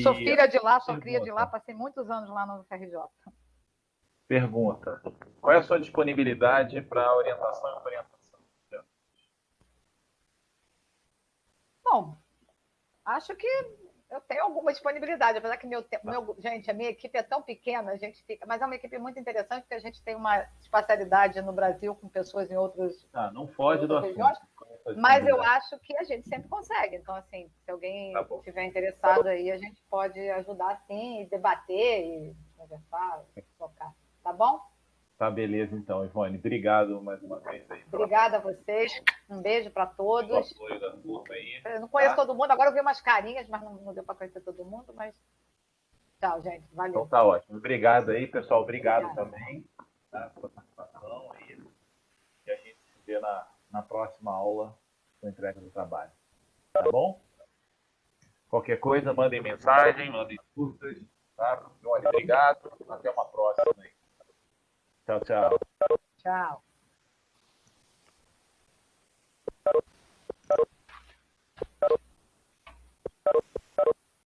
Sou filha de lá, sou cria de lá, pergunta. passei muitos anos lá no FRJ. Pergunta: qual é a sua disponibilidade para orientação e orientação? Bom, acho que eu tenho alguma disponibilidade, apesar que gente, a minha equipe é tão pequena, mas é uma equipe muito interessante, porque a gente tem uma espacialidade no Brasil com pessoas em outros. Não foge do regiões, assunto. mas eu acho que a gente sempre consegue. Então, assim, se alguém estiver interessado aí, a gente pode ajudar, sim, e debater, e conversar, tocar. Tá bom? Tá, beleza, então, Ivone. Obrigado mais uma vez aí. Obrigada a vocês. Um beijo para todos. O apoio da turma aí. Eu não conheço todo mundo, agora eu vi umas carinhas, mas não deu para conhecer todo mundo. Mas tchau, gente. Valeu. Então tá ótimo. Obrigado aí, pessoal. Obrigado também, tá, pela participação aí. E a gente se vê na próxima aula com a entrega do trabalho. Tá bom? Qualquer coisa, mandem mensagem, mandem dúvidas. Tá? Obrigado. Até uma próxima aí. Tchau, tchau. Tchau.